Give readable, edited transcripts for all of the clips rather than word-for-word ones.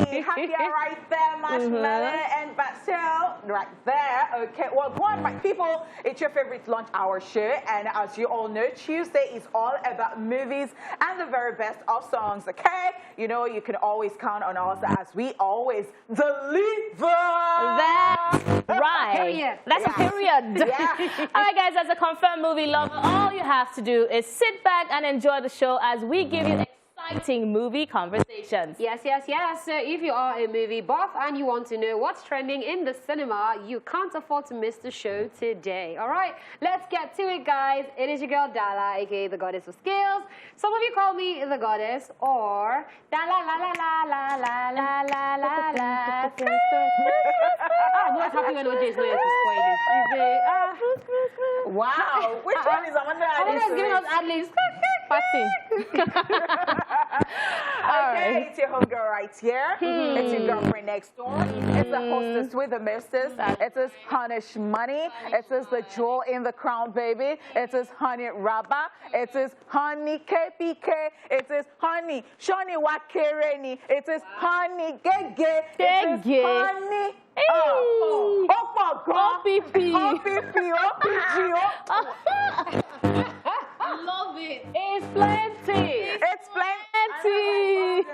Happy right there, Marshmallow and Basil, right there. Okay, well, go on, my people. It's your favorite lunch hour show, and as you all know, Tuesday is all about movies and the very best of songs. Okay, you know you can always count on us as we always deliver. That's right. Period. That's a period. Yeah. All right, guys. As a confirmed movie lover, all you have to do is sit back and enjoy the show as we give you exciting movie conversations. Yes, yes, yes. So if you are a movie buff and you want to know what's trending in the cinema, you can't afford to miss the show today. All right, let's get to it, guys. It is your girl Dala, aka the Goddess of Skills. Some of you call me the Goddess, or Dala la la la la la la la la la. I'm not happy when OJ is going to spoil it. Wow, which one is Amanda? Amanda is giving us ad-libs. Okay, it's your homegirl right here. It's your girlfriend next door. It's the hostess with the misters. It is Honey Money. It is the jewel in the crown, baby. It is Honey Rabba. It is Honey KPK. It is Honey Shani Wakereni. It is Honey Gege. It is Honey. Oh my God. OPP. Love it. It's plenty. It's plenty. Plenty.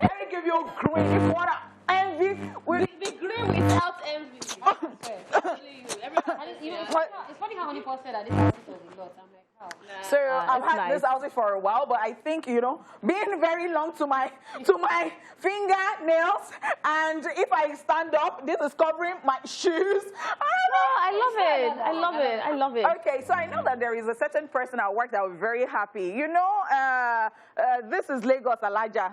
Let me give you a green. If you want to envy, Be green without envy. It's funny how many people said that this outfit was a lot. I'm like, how? so I've had nice. this outfit for a while, but I think, you know, being very long to my fingernails, and if I stand up, this is covering my shoes. I love it. I love it. I love it. Okay, so I know that there is a certain person at work that will be very happy. You know, this is Lagos Alaja.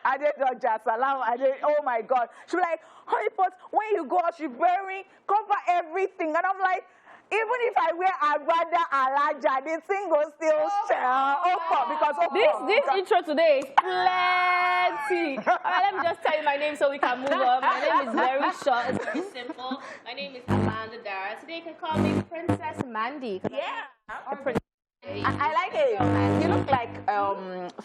Adeolu Salam. Oh my God. She'll be like, honey, but when you go out, you're wearing, cover everything. And I'm like, even if I wear Agbada Alaja, the thing will still shine. This intro today is plenty. All right, let me just tell you my name so we can move on. My name is very short. It's very simple. My name is Amanda Dara. Today you can call me Princess Mandy. Yeah. Or Princess. I like it. You look like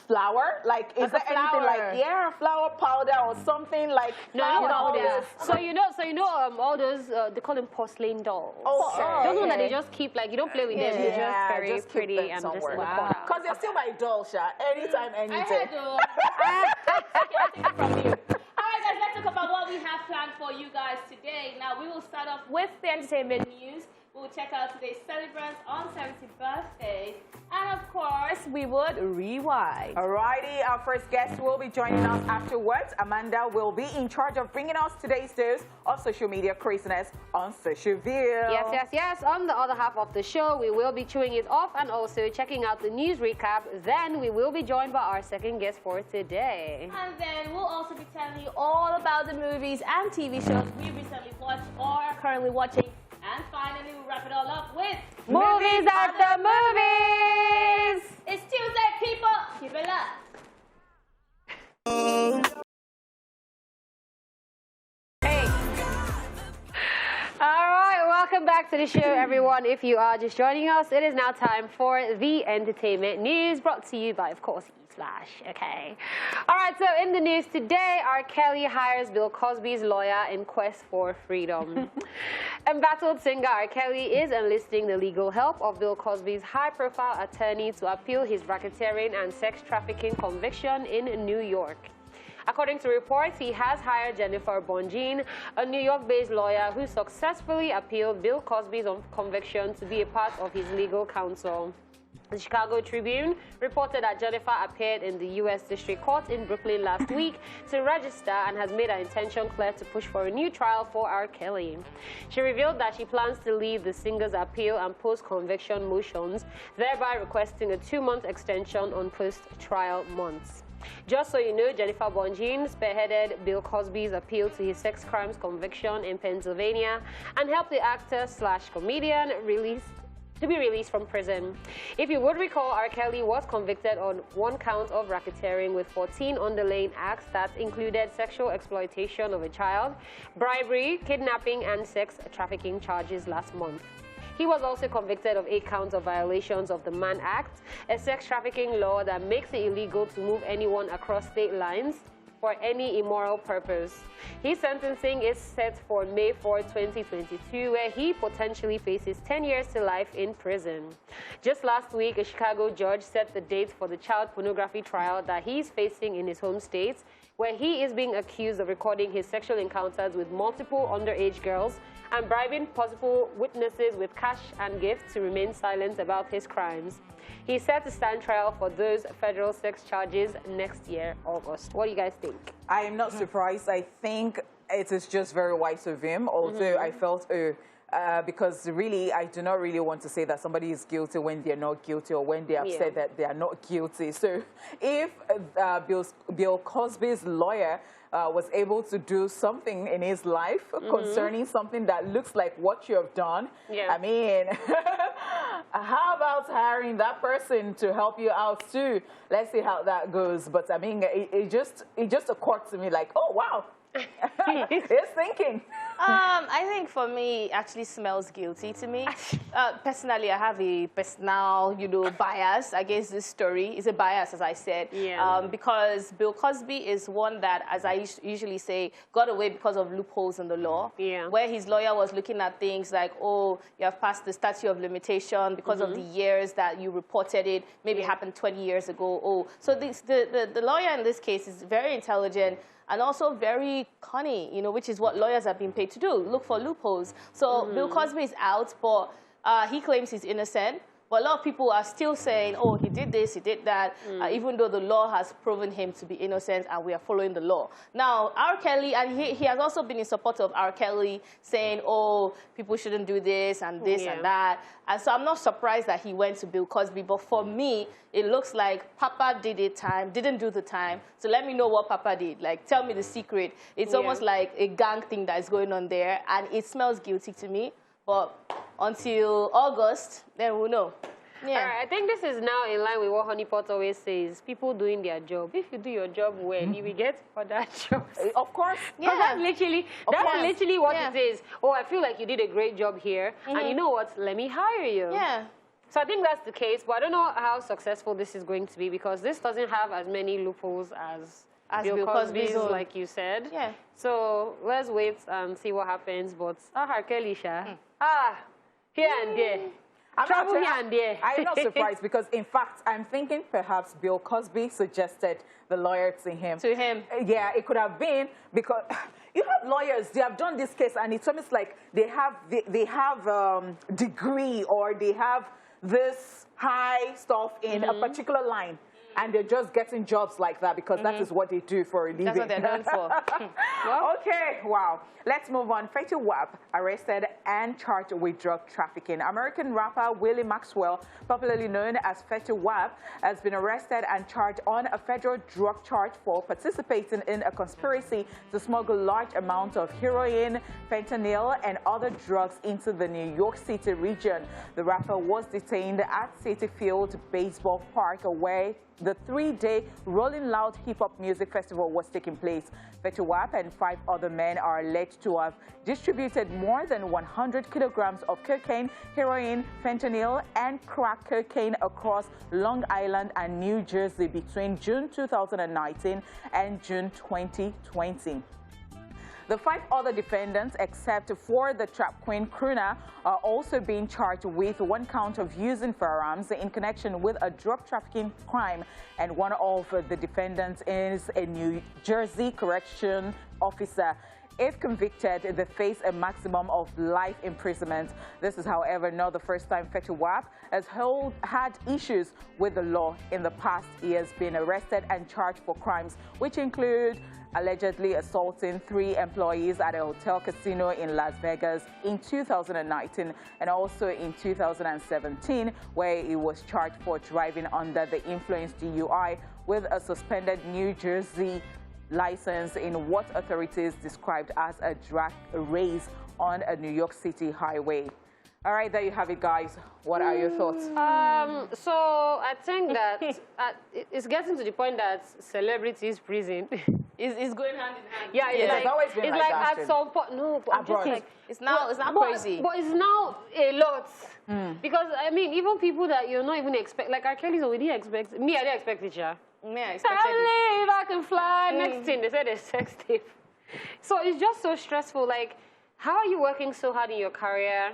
flour. Like, is there anything like flour powder or something like? No, powder. So you know, all those they call them porcelain dolls. Okay. Those ones that they just keep, like, you don't play with them. They're just very just keep pretty them and somewhere. just in the corner. Because they're still my doll, Sha. Anytime, I anything. heard take it from you. All right, guys, let's talk about what we have planned for you guys today. Now, we will start off with the entertainment news. We'll check out today's celebrants on 70th birthdays. And of course, we would rewind. Alrighty, our first guest will be joining us afterwards. Amanda will be in charge of bringing us today's dose of social media craziness on Social View. Yes, yes, yes. On the other half of the show, we will be chewing it off and also checking out the news recap. Then we will be joined by our second guest for today. And then we'll also be telling you all about the movies and TV shows we recently watched or are currently watching. And finally, we'll wrap it all up with Movies at the Movies! It's Tuesday, people. Keep it up. Hey. All right, welcome back to the show, everyone. If you are just joining us, it is now time for the entertainment news brought to you by, of course, Esplash. Okay. All right, so in the news today, R. Kelly hires Bill Cosby's lawyer in quest for freedom. Embattled singer R. Kelly is enlisting the legal help of Bill Cosby's high-profile attorney to appeal his racketeering and sex trafficking conviction in New York. According to reports, he has hired Jennifer Bonjean, a New York-based lawyer who successfully appealed Bill Cosby's conviction, to be a part of his legal counsel. The Chicago Tribune reported that Jennifer appeared in the U.S. District Court in Brooklyn last week to register and has made her intention clear to push for a new trial for R. Kelly. She revealed that she plans to lead the singer's appeal and post-conviction motions, thereby requesting a 2-month extension on post-trial months. Just so you know, Jennifer Bonjean spearheaded Bill Cosby's appeal to his sex crimes conviction in Pennsylvania and helped the actor/comedian to be released from prison. If you would recall, R. Kelly was convicted on 1 count of racketeering with 14 underlying acts that included sexual exploitation of a child, bribery, kidnapping, and sex trafficking charges last month. He was also convicted of 8 counts of violations of the Mann Act, a sex trafficking law that makes it illegal to move anyone across state lines, for any immoral purpose. His sentencing is set for May 4, 2022, where he potentially faces 10 years to life in prison. Just last week, a Chicago judge set the date for the child pornography trial that he's facing in his home state, where he is being accused of recording his sexual encounters with multiple underage girls and bribing possible witnesses with cash and gifts to remain silent about his crimes. He's set to stand trial for those federal sex charges next year, August. What do you guys think? I am not surprised. I think it is just very wise of him, although I felt, because really, I do not really want to say that somebody is guilty when they're not guilty or when they have said that they are not guilty. So if Bill Cosby's lawyer was able to do something in his life concerning something that looks like what you have done, I mean, how about hiring that person to help you out too? Let's see how that goes. But I mean, it just occurred to me like, oh, wow. He's thinking. I think for me, it actually smells guilty to me. Personally, I have a personal, bias against this story. It's a bias, as I said, because Bill Cosby is one that, as I usually say, got away because of loopholes in the law, where his lawyer was looking at things like, oh, you have passed the statute of limitation because of the years that you reported it, maybe happened 20 years ago. Oh, so the lawyer in this case is very intelligent and also very cunning, which is what lawyers are being paid to do, look for loopholes. So Bill Cosby is out, but he claims he's innocent. But a lot of people are still saying, oh, he did this, he did that, even though the law has proven him to be innocent and we are following the law. Now, R. Kelly, and he has also been in support of R. Kelly, saying, oh, people shouldn't do this and this and that. And so I'm not surprised that he went to Bill Cosby. But for me, it looks like Papa didn't do the time. So let me know what Papa did. Like, tell me the secret. It's almost like a gang thing that is going on there. And it smells guilty to me. But until August, then we'll know. Yeah. All right, I think this is now in line with what Honeypot always says, people doing their job. If you do your job well, you will get other jobs. Of course. Yeah. That's literally what it is. Oh, I feel like you did a great job here. And you know what? Let me hire you. Yeah. So I think that's the case. But I don't know how successful this is going to be because this doesn't have as many loopholes as Bill Cosby's, like you said. Yeah. So let's wait and see what happens. But R. Kelly, here and there. Trouble here and there. I'm not surprised because, in fact, I'm thinking perhaps Bill Cosby suggested the lawyer to him. Yeah, it could have been because you have lawyers. They have done this case, and it's almost like they have degree or they have this high stuff in a particular line. And they're just getting jobs like that because that is what they do for a living. That's what they're known for. Okay, wow. Let's move on. Fetty Wap arrested and charged with drug trafficking. American rapper Willie Maxwell, popularly known as Fetty Wap, has been arrested and charged on a federal drug charge for participating in a conspiracy to smuggle large amounts of heroin, fentanyl, and other drugs into the New York City region. The rapper was detained at Citi Field Baseball Park, where the 3-day Rolling Loud hip-hop music festival was taking place. Fetty Wap and 5 other men are alleged to have distributed more than 100 kilograms of cocaine, heroin, fentanyl, and crack cocaine across Long Island and New Jersey between June 2019 and June 2020. The 5 other defendants, except for the Trap Queen crooner, are also being charged with 1 count of using firearms in connection with a drug trafficking crime, and one of the defendants is a New Jersey correction officer. If convicted, they face a maximum of life imprisonment. This is, however, not the first time Fetty Wap has had issues with the law. In the past, he has been arrested and charged for crimes, which include allegedly assaulting 3 employees at a hotel casino in Las Vegas in 2019 and also in 2017, where he was charged for driving under the influence DUI with a suspended New Jersey license in what authorities described as a drag race on a New York City highway. All right, there you have it, guys. What are your thoughts? So I think that it's getting to the point that celebrities prison is going hand in hand. Yeah, it's like, always been it's like like that at some point. No, but I'm just like it's now crazy. But it's now a lot because I mean, even people that you're not even expect, like R. Kelly's, we didn't expect. Me, I didn't expect it, yeah. Yeah, I believe I can fly. Next thing, they said it's sex tape. So it's just so stressful. Like, how are you working so hard in your career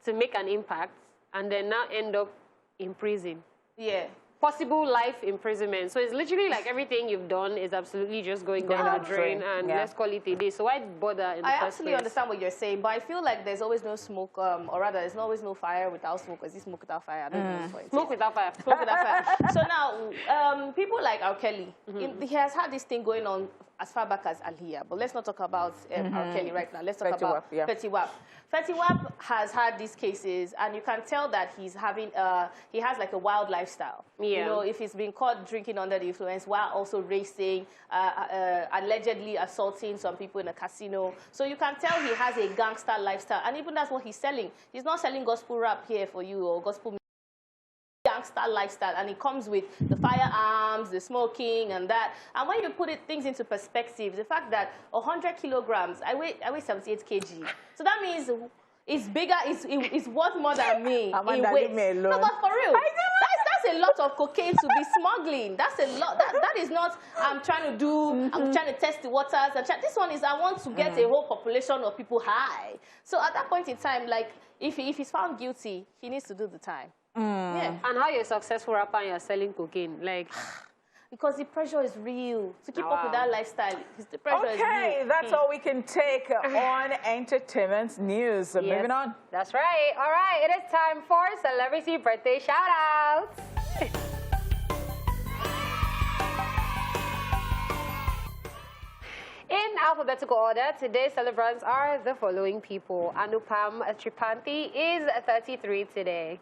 to make an impact and then now end up in prison? Yeah. Possible life imprisonment. So it's literally like everything you've done is absolutely just going down the drain, and let's call it a day. So why bother in the first place? I actually understand what you're saying, but I feel like there's always no smoke, or rather, there's always no fire without smoke. Is it smoke without fire? I don't know what it is. Smoke without fire. Smoke without fire. So now, people like R. Kelly, he has had this thing going on as far back as Aliyah. But let's not talk about R. Kelly right now. Let's talk about Fetty Wap. Fetty Wap has had these cases, and you can tell that he's having, he has like a wild lifestyle. Yeah. You know, if he's been caught drinking under the influence while also racing, allegedly assaulting some people in a casino. So you can tell he has a gangster lifestyle, and even that's what he's selling. He's not selling gospel rap here for you or gospel gangster lifestyle, and it comes with the firearms, the smoking, and that. And when you put things into perspective, the fact that 100 kilograms, I weigh 78 kg. So that means it's bigger, it's worth more than me in weight. No, but for real, that's a lot of cocaine to be smuggling. That's a lot. That is not, I'm trying to do, I'm trying to test the waters. This one is, I want to get a whole population of people high. So at that point in time, like, if he's found guilty, he needs to do the time. Yeah. And how you're a successful rapper and you're selling cocaine, like... Because the pressure is real. To keep up with that lifestyle, the pressure is real. Okay, that's all we can take on entertainment news. Yes, moving on. That's right. All right, it is time for celebrity birthday shout-outs. In alphabetical order, today's celebrants are the following people. Anupam Tripathi is 33 today.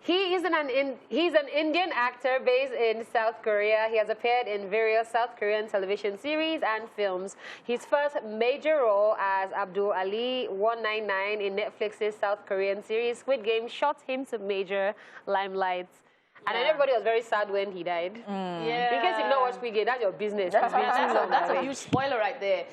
He's an Indian actor based in South Korea. He has appeared in various South Korean television series and films. His first major role as Abdul Ali 199 in Netflix's South Korean series Squid Game shot him to major limelight. And then everybody was very sad when he died. Yeah. In case you've not watched Squid Game, that's your business. That's a huge spoiler right there.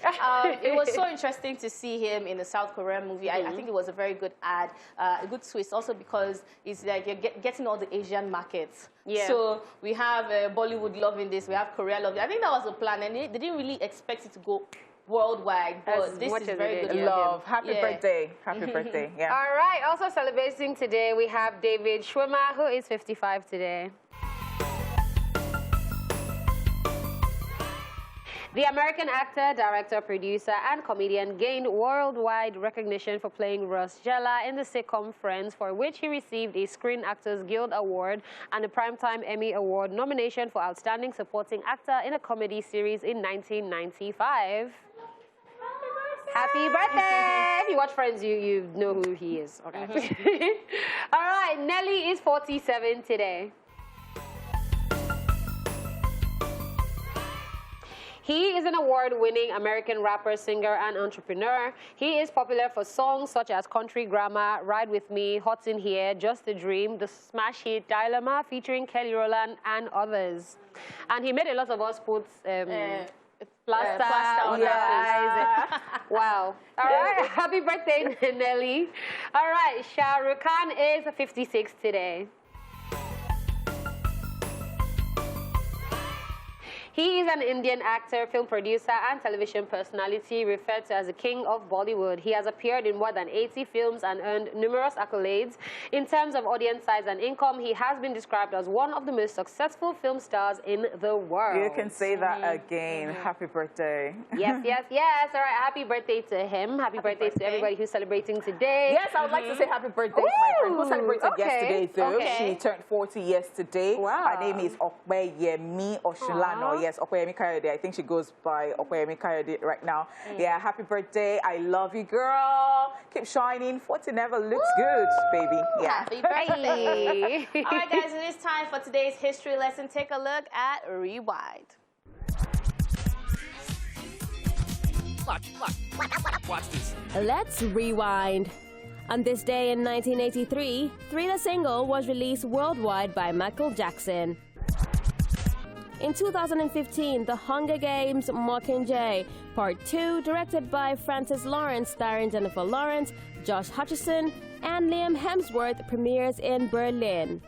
It was so interesting to see him in the South Korean movie. I think it was a very good ad, a good twist, also because it's like you're getting all the Asian markets. Yeah. So we have Bollywood loving this, we have Korea loving it. I think that was the plan, and they didn't really expect it to go worldwide, but this is very good. Love. Happy birthday. Happy birthday. Yeah. All right. Also celebrating today, we have David Schwimmer, who is 55 today. The American actor, director, producer, and comedian gained worldwide recognition for playing Ross Geller in the sitcom Friends, for which he received a Screen Actors Guild Award and a Primetime Emmy Award nomination for Outstanding Supporting Actor in a Comedy Series in 1995. Happy birthday! If you watch Friends, you know who he is. Okay. All right, Nelly is 47 today. He is an award-winning American rapper, singer, and entrepreneur. He is popular for songs such as Country Grammar, Ride With Me, Hot In Here, Just a Dream, the smash hit Dilemma featuring Kelly Rowland, and others. And he made a lot of us put plaster on our eyes. Wow. All right. Happy birthday, Nelly. All right. Shah Rukh Khan is 56 today. He is an Indian actor, film producer, and television personality referred to as the King of Bollywood. He has appeared in more than 80 films and earned numerous accolades. In terms of audience size and income, he has been described as one of the most successful film stars in the world. You can say that again. Happy birthday. Yes, yes, yes. All right, happy birthday to him. Happy birthday to everybody who's celebrating today. Yes, I would like to say happy birthday to my friend who celebrated yesterday, though. She turned 40 yesterday. Wow. Her name is Opeyemi Oshilano. Yes, Opeyemi Kayode. I think she goes by Opeyemi Kayode right now. Yeah, happy birthday. I love you, girl. Keep shining. 40 never looks good, baby. Yeah. Happy birthday. All right, guys, it is time for today's history lesson. Take a look at Rewind. Watch this. Let's rewind. On this day in 1983, Thriller single was released worldwide by Michael Jackson. In 2015, The Hunger Games Mockingjay Part 2, directed by Francis Lawrence, starring Jennifer Lawrence, Josh Hutcherson, and Liam Hemsworth premieres in Berlin.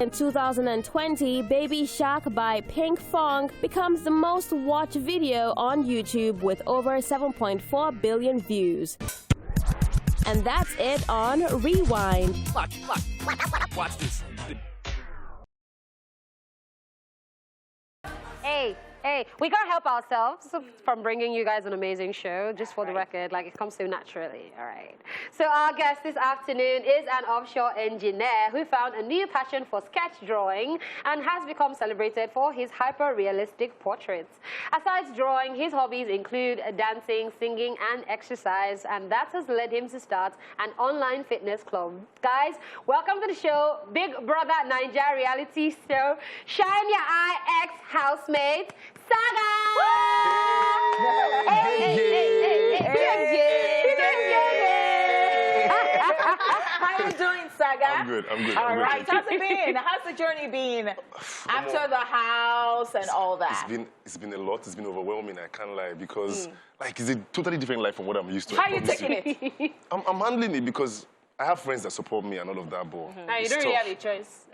In 2020, Baby Shark by Pink Fong becomes the most watched video on YouTube with over 7.4 billion views. And that's it on Rewind. Watch this. Hey, we can't help ourselves from bringing you guys an amazing show, just for the record. Like, it comes so naturally, all right? So our guest this afternoon is an offshore engineer who found a new passion for sketch drawing and has become celebrated for his hyper-realistic portraits. Aside drawing, his hobbies include dancing, singing, and exercise, and that has led him to start an online fitness club. Guys, welcome to the show, Big Brother Nigeria reality show, Shine Your Eye ex-housemate, Saga! How you doing, Saga? I'm good. All right. How's it been? How's the journey been after the house and all that? It's been a lot. It's been overwhelming. I can't lie because like it's a totally different life from what I'm used to. How are you taking it? I'm handling it because I have friends that support me and all of that, but You don't really have a choice.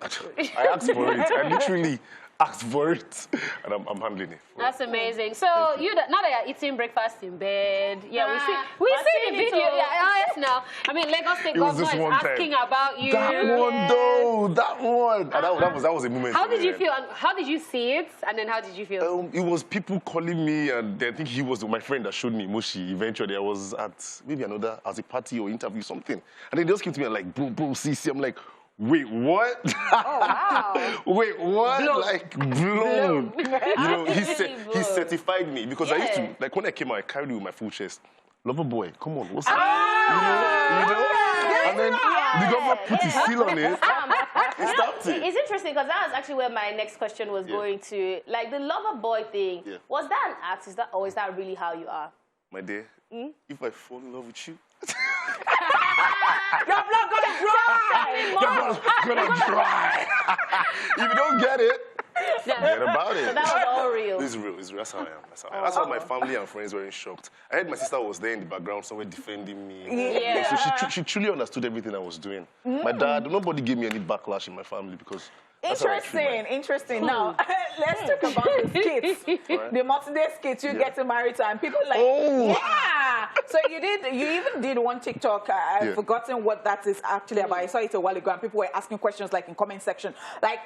I asked for it. I literally asked for it, and I'm handling it. That's amazing. So now that you're eating breakfast in bed, we see the video. Yes, now. I mean, Lagos State government is asking about you. That one, though, that one. And that was a moment. How did you feel? How did you see it? And then how did you feel? It was people calling me, and I think he was my friend that showed me Moshi. Eventually, I was at maybe at a party or interview, something, and they just came to me and like, bro, see. I'm like, wait, what? Oh, wow. Wait, what? Blown. Like, blown. You know, he certified me because I used to, like, when I came out, I carried it with my full chest. Lover boy, come on, what's up? You know? And then the government put his seal on it. He stopped it. It's interesting because that was actually where my next question was going to. Like, the lover boy thing, was that an act? Or is that really how you are? My dear, if I fall in love with you, Your blood gonna dry! your blood's gonna dry. If you don't get it, forget about it. So that was all real. It's real. That's how I am. That's how my family and friends were shocked. I heard my sister was there in the background somewhere defending me. Yeah. So she truly understood everything I was doing. My dad, nobody gave me any backlash in my family because Interesting. Now, let's talk about the skits. The multi-day skits you get married to, and people like, So you even did one TikTok. I've forgotten what that is actually about. I saw it a while ago, and people were asking questions like in comment section, like,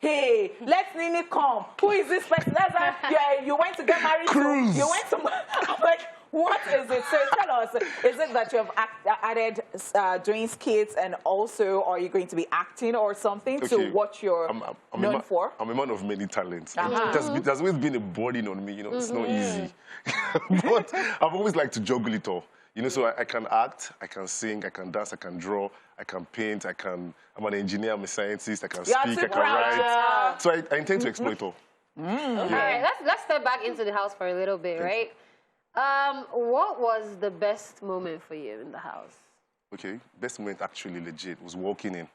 hey, let Nini come. Who is this person? You went to get married Cruise. to. You went to. I'm like, what is it? So tell us, is it that you have added doing skits, and also are you going to be acting or something to what you're known for? I'm a man of many talents. There's always been a burden on me, you know, it's not easy. But I've always liked to juggle it all. You know, so I can act, I can sing, I can dance, I can draw, I can paint, I'm an engineer, I'm a scientist, I can speak, I can write. So I intend to exploit all. All right, let's step back into the house for a little bit, right? What was the best moment for you in the house? Okay, best moment actually legit was walking in.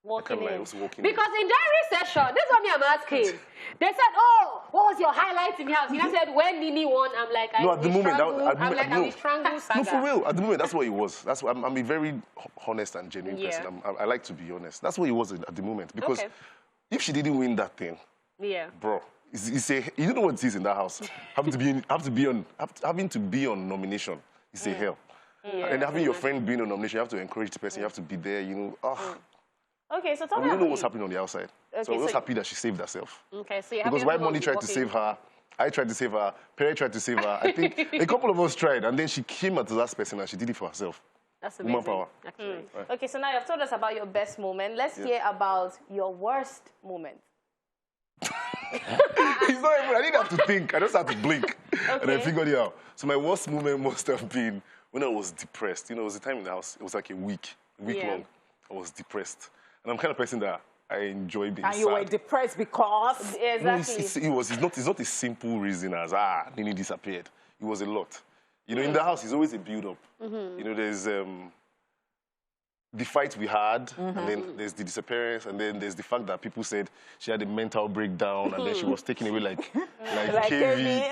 Walking in. Was walking because in diary session, this is what I'm asking. They said, oh, what was your highlight in the house? You know, said, when Nini won, I'm like, I will strangle Saga. No, for real. At the moment, that's what it was. That's what I'm a very honest and genuine person. I like to be honest. That's what it was at the moment. Because if she didn't win that thing, bro, you don't know what it is in that house. Having to be on nomination, it's a hell. And having your friend being on nomination, you have to encourage the person. You have to be there. You know. Okay, so tell me. We don't know what's happening on the outside. So I was happy that she saved herself. Okay, so because White Money tried to save her. I tried to save her. Perry tried to save her. I think a couple of us tried, and then she came at the last person and she did it for herself. That's amazing. Woman power. Actually. Okay, so now you've told us about your best moment. Let's hear about your worst moment. It's not even, I didn't have to think. I just had to blink. And I figured it out. So my worst moment must have been when I was depressed. You know, it was a time in the house. It was like a week long. I was depressed. And I'm the kind of person that I enjoy being sad. And you were depressed because? Exactly. No, it's not a simple reason as, Nini disappeared. It was a lot. You know, in the house, it's always a build-up. You know, there's the fight we had, and then there's the disappearance, and then there's the fact that people said she had a mental breakdown, and then she was taken away like KV.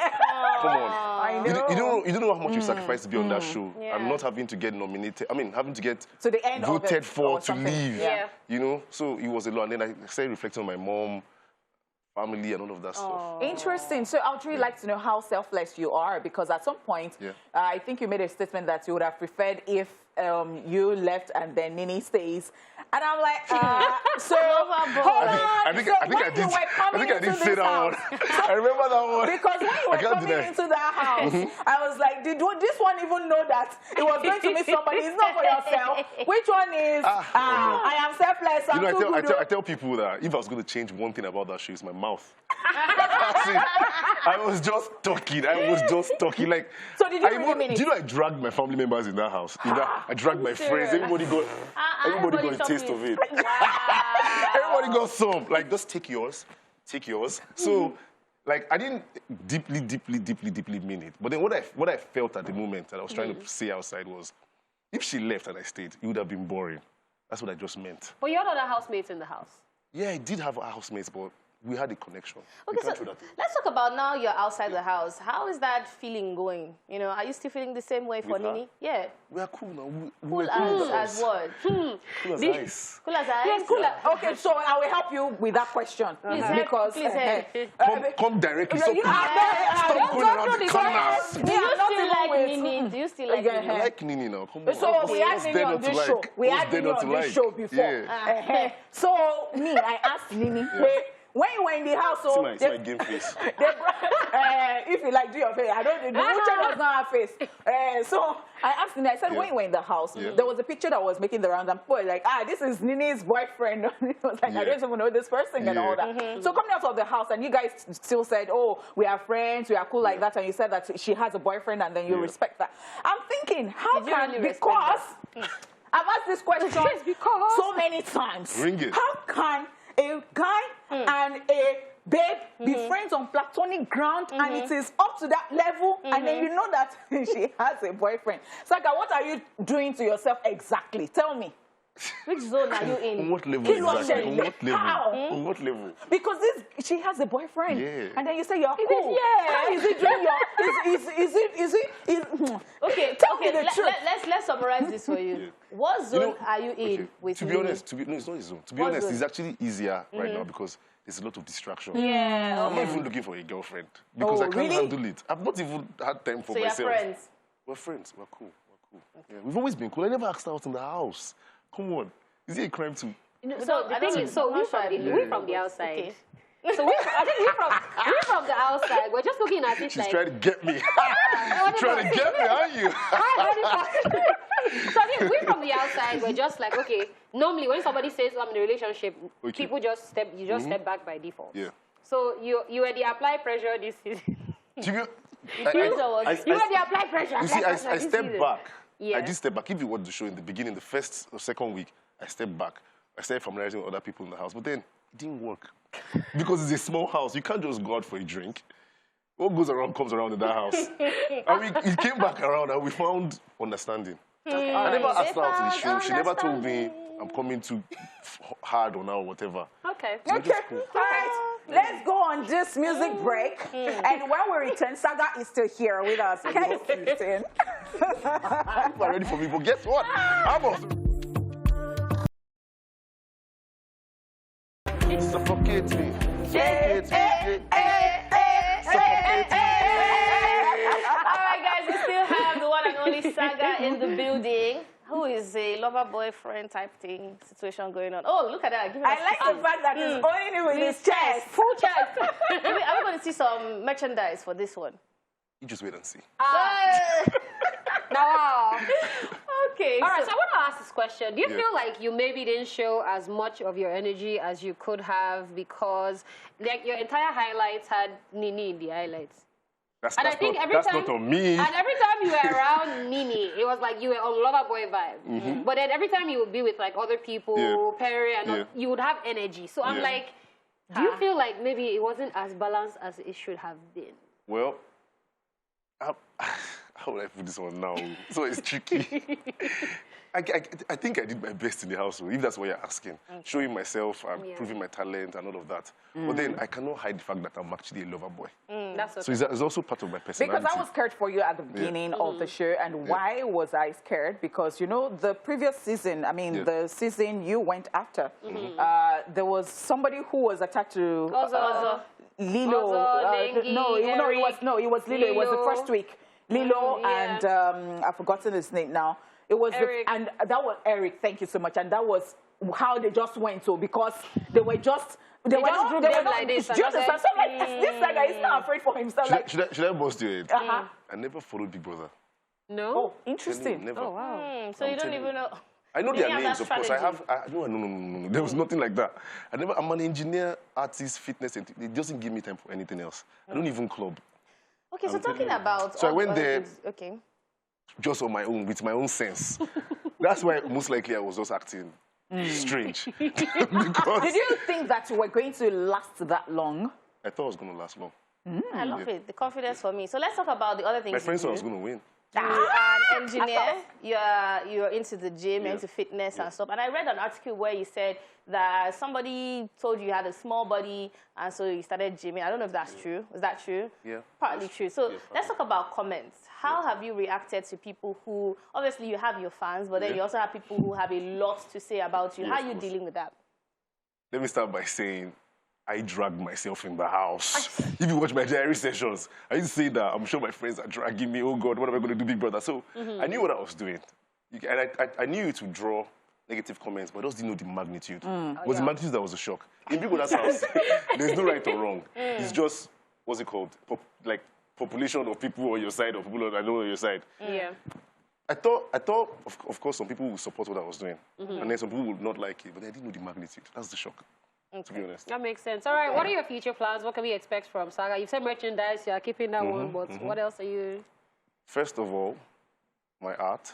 Come on. I know. You don't know how much you sacrificed to be on that show, and not having to get nominated. I mean, having to get to the end voted for to something. leave. Yeah. You know, so it was a lot. And then I started reflecting on my mom, family, and all of that stuff. Interesting. So I would really like to know how selfless you are, because at some point, I think you made a statement that you would have preferred if you left and then Nini stays. And I'm like, so hold on. I think I did say that one. I remember that one. Because when you were coming into that house, I was like, did this one even know that it was going to meet somebody? It's not for yourself. Which one is, I am selfless, I'm too good. I tell people that if I was going to change one thing about that show, it's my mouth. That's it. I was just talking. Like, so did you really mean it? Do you know I dragged my family members in that house? I dragged my friends. Everybody got a taste of it. Wow. Everybody got some. Like, just take yours. So, like, I didn't deeply mean it. But then what I felt at the moment that I was trying to say outside was, if she left and I stayed, it would have been boring. That's what I just meant. But you had other housemates in the house. Yeah, I did have housemates, but we had a connection. Okay, so let's talk about now you're outside the house. How is that feeling going? You know, are you still feeling the same way for Nini? Yeah. We are cool now. Cool as what? Cool as ice. Cool as ice? Yes, cool. Okay, so I will help you with that question. Because come directly. Stop going around the corners. Do you still like Nini? I like Nini now. Come on. So we had Nini on this show. We had Nini on this show before. So I asked Nini, when you were in the house, see my game face. If you like do your face, I don't. The Uche does not have face. So I asked Nini. I said, when you were in the house, there was a picture that was making the rounds, and people were like, this is Nini's boyfriend. It was like, I don't even know this person and all that. So coming out of the house, and you guys still said, we are friends, we are cool like that, and you said that she has a boyfriend, and then you respect that. I'm thinking, how can because I've asked this question so many times. Ring it. How can a guy and a babe be friends on platonic ground, and it is up to that level, and then you know that she has a boyfriend? Saga, what are you doing to yourself exactly? Tell me. Which zone are you in? On what level exactly? On what level? How? On what level? Because she has a boyfriend. Yeah. And then you say you're cool. How is it doing Okay, tell me the truth. Let's summarize this for you. What zone are you in with To be honest, no, it's not a zone. To be honest, it's actually easier right now because there's a lot of distraction. Yeah. I'm not even looking for a girlfriend because I can't handle it. I've not even had time for myself. So you're friends? We're friends. We're cool. Yeah, we've always been cool. I never asked her out in the house. Come on. Is it a crime to... So the thing is, we're from the outside. Okay. So I think we're from the outside. We're just looking at it. She's trying to get me. Trying to get me, aren't you? So I think we're from the outside. We're just like, okay. Normally, when somebody says I'm in a relationship, people just step back by default. Yeah. So you were the apply pressure this season. You were the apply pressure. You see, I stepped back. Yeah. I did step back. If you watch the show in the beginning, the first or second week, I stepped back. I started familiarizing with other people in the house. But then it didn't work. Because it's a small house. You can't just go out for a drink. What goes around comes around in that house. And we came back around and we found understanding. I never asked her out in the show. She never told me I'm coming too hard on her or whatever. Okay. Cool. All right. Let's go on this music break. And when we return, Saga is still here with us. Okay, Houston. I'm ready for people. Guess what? I'm also... Suffocate me. Suffocate me. All right, guys, we still have the one and only Saga in the building, who is a lover boyfriend type thing situation going on. Oh, look at that! I like the fact that he's owning it with his chest, full chest. Are we going to see some merchandise for this one? You just wait and see. No. Okay. All right, so I want to ask this question. Do you feel like you maybe didn't show as much of your energy as you could have because, like, your entire highlights had Nini in the highlights? That's not on me. And every time you were around Nini, it was like you were on lover boy vibe. But then every time you would be with like other people, Perry, and you would have energy. So I'm like, do you feel like maybe it wasn't as balanced as it should have been? Well, how would I put this one now? So it's tricky. I think I did my best in the household, if that's what you're asking. Showing myself, proving my talent and all of that. But then I cannot hide the fact that I'm actually a lover boy. That's okay. So it's also part of my personality. Because I was scared for you at the beginning of the show. And why was I scared? Because, you know, the previous season, I mean, the season you went after, there was somebody who was attached to Lilo. It was Lilo. It was the first week. Lilo and I've forgotten his name now. It was Eric. And that was Eric. Thank you so much. And that was how they just went to, because they were just like this. Just like this Saga is not afraid for himself. Should I bust your head? I never followed Big Brother. No. Oh, interesting. Never. Oh wow. So you don't even know. I know their names, of course. strategy. No. There was nothing like that. I'm an engineer, artist, fitness, and it doesn't give me time for anything else. I don't even club. Okay, so talking about. So I went there. Okay. Just on my own, with my own sense. That's why most likely I was just acting strange. Because Did you think that you were going to last that long? I thought I was going to last long. I love it. The confidence for me. So let's talk about the other things. My friends you thought I do. was going to win. You're an engineer. You're into the gym, into fitness and stuff. And I read an article where you said that somebody told you had a small body, and so you started gymming. I don't know if that's true. Is that true? Yeah. Partly true. So let's talk about comments. How have you reacted to people who, obviously you have your fans, but then you also have people who have a lot to say about you. How are you dealing with that? Let me start by saying I dragged myself in the house. If you watch my diary sessions, I used to say that I'm sure my friends are dragging me. Oh God, what am I going to do, Big Brother? So I knew what I was doing. And I knew to draw negative comments, but I just didn't know the magnitude. It was the magnitude that was a shock. In Big Brother's house, there's no right or wrong. It's just, what's it called? Population of people on your side or people that are not on your side. Yeah. I thought, of course, some people would support what I was doing. And then some people would not like it, but I didn't know the magnitude. That's the shock, to be honest. That makes sense. All right, what are your future plans? What can we expect from Saga? You've said merchandise, you're keeping that one, but what else are you? First of all, my art.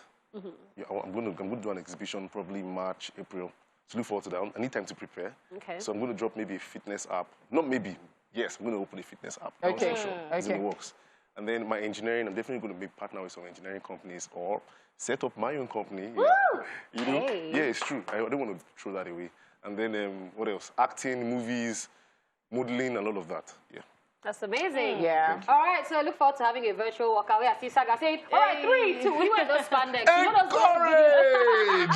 Yeah, I'm going to do an exhibition probably March, April. So look forward to that. I need time to prepare. Okay. So I'm going to drop maybe a fitness app. Not maybe. Yes, I'm going to open a fitness app. Okay. I'm so sure. It's in the works. And then my engineering, I'm definitely going to make partner with some engineering companies or set up my own company. You know? Yeah, it's true. I don't want to throw that away. And then what else? Acting, movies, modeling, and all of that. Yeah. That's amazing. Yeah. All right, so I look forward to having a virtual walkout. We see Saga saying, all right, 3, 2, you wear those spandex. You know those videos.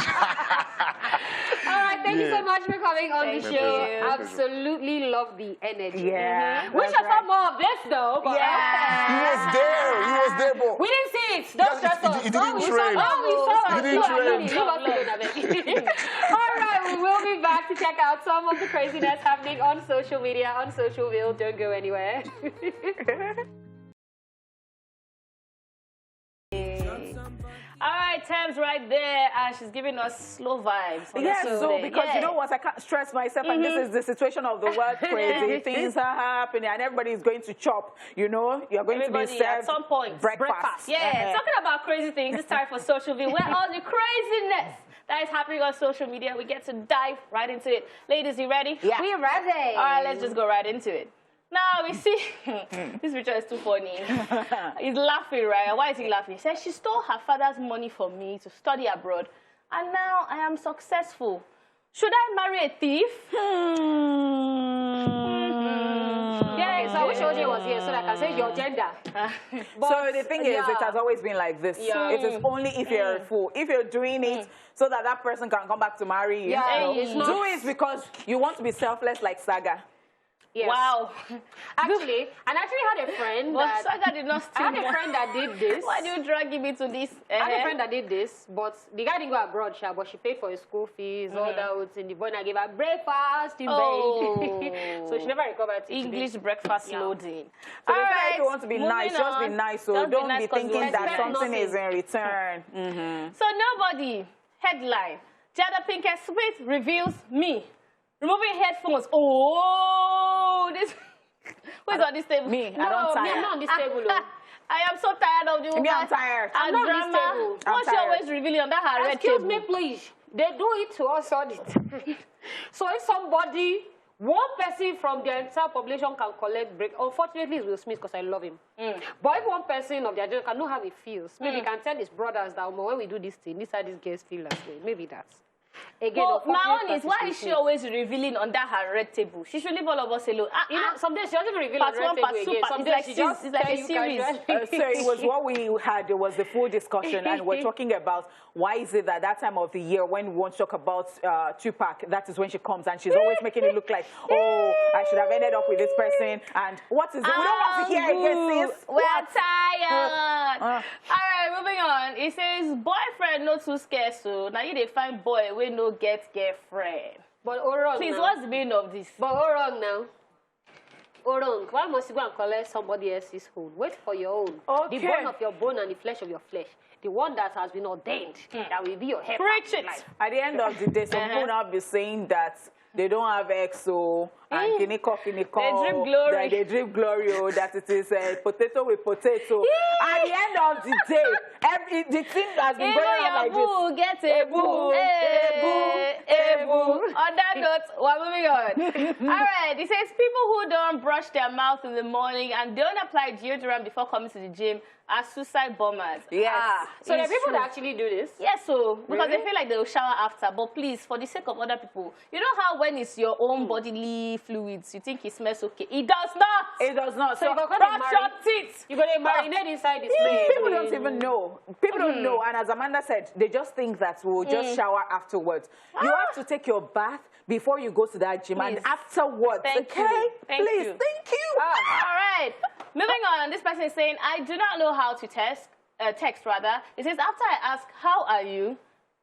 All right, thank you so much for coming on the show. Absolutely love the energy. Yeah. Wish I saw more of this, though. But He was there, bro. we didn't see it. Don't stress us. He didn't train. We saw it. All right, we will be back to check out some of the craziness happening on social media, on Socialville. Don't go anywhere. All right, Thames right there, and she's giving us slow vibes. Yes, so because you know what, I can't stress myself, and this is the situation of the world, crazy. Things are happening, and everybody is going to chop. You know, you're going to be served at some point. breakfast. Yeah, talking about crazy things, it's time for Socialville, where all the craziness that is happening on social media, we get to dive right into it. Ladies, you ready? Yeah. We're ready. All right, let's just go right into it. Now, we see, this picture is too funny. He's laughing, right? Why is he laughing? He says, she stole her father's money from me to study abroad, and now I am successful. Should I marry a thief? Yeah, so I wish OJ was here so that I can say your gender. So the thing is, it has always been like this. Yeah. It is only if you're a fool. If you're doing it so that that person can come back to marry you, it's not... do it because you want to be selfless like Saga. Yes. Wow. Actually, and I actually had a friend But Saga did not steal I had a friend that did this. Why do you drag him into this? I had a friend that did this, but the guy didn't go abroad, but she paid for his school fees, all that, and the boy gave her breakfast in bed. So she never recovered. English breakfast loading. So if you want to be nice, just be nice. So don't be thinking that something is in return. So nobody, headline, Jada Pinkett Smith reveals me. Removing headphones. Oh, this. Who's on this table? Me. I don't tire. I'm not on this table. I am so tired of you. Me, I'm tired. I'm not on this table. What's you always revealing on that red table? Excuse me, please. They do it to us all the time. So if somebody One person from the entire population can collect break. Unfortunately, it's Will Smith because I love him. But if one person of their generation can know how he feels, maybe he can tell his brothers that when we do this thing, this is how these girls feel as well. Maybe that's. Again, well, my own is, why is she always revealing under her red table? She should leave all of us alone. You know, sometimes she doesn't reveal on red table again. Sometimes she just it's like a series. So it was what we had. There was the full discussion, and we're talking about why is it that time of the year when we want to talk about Tupac, that is when she comes and she's always making it look like, oh, I should have ended up with this person. And what is it? We don't want to hear again, sis. We're tired. All right, moving on. It says, boyfriend not too scared, so now you they find boy we no get girlfriend. But all wrong. Please, now. what's the meaning of this? But all wrong now. All wrong. Why must you go and collect somebody else's own? Wait for your own. Okay. The bone of your bone and the flesh of your flesh. The one that has been ordained. That will be your head. Preach it. At the end of the day, some people now be saying that they don't have EXO and They drip glory. that they drip glory, or that it is potato with potato. At the end of the day, the thing has been going on like this. Get a boo. A boo. On that note, we're moving on. All right, it says people who don't brush their mouth in the morning and don't apply deodorant before coming to the gym are suicide bombers. Yes. So there are people that actually do this? Yes, so because Really? they feel like they'll shower after. But please, for the sake of other people, you know how when it's your own bodily fluids, you think it smells okay. It does not. It does not. So So if I brush your teeth. You're going to marinate inside the smell. people don't even know. People don't know. And as Amanda said, they just think that we'll just shower afterwards. You have to take your bath before you go to that gym, and afterwards, Thank okay? you. Thank Please, you. thank you. All right. Moving on. This person is saying, I do not know how to text rather. It says, after I ask, how are you?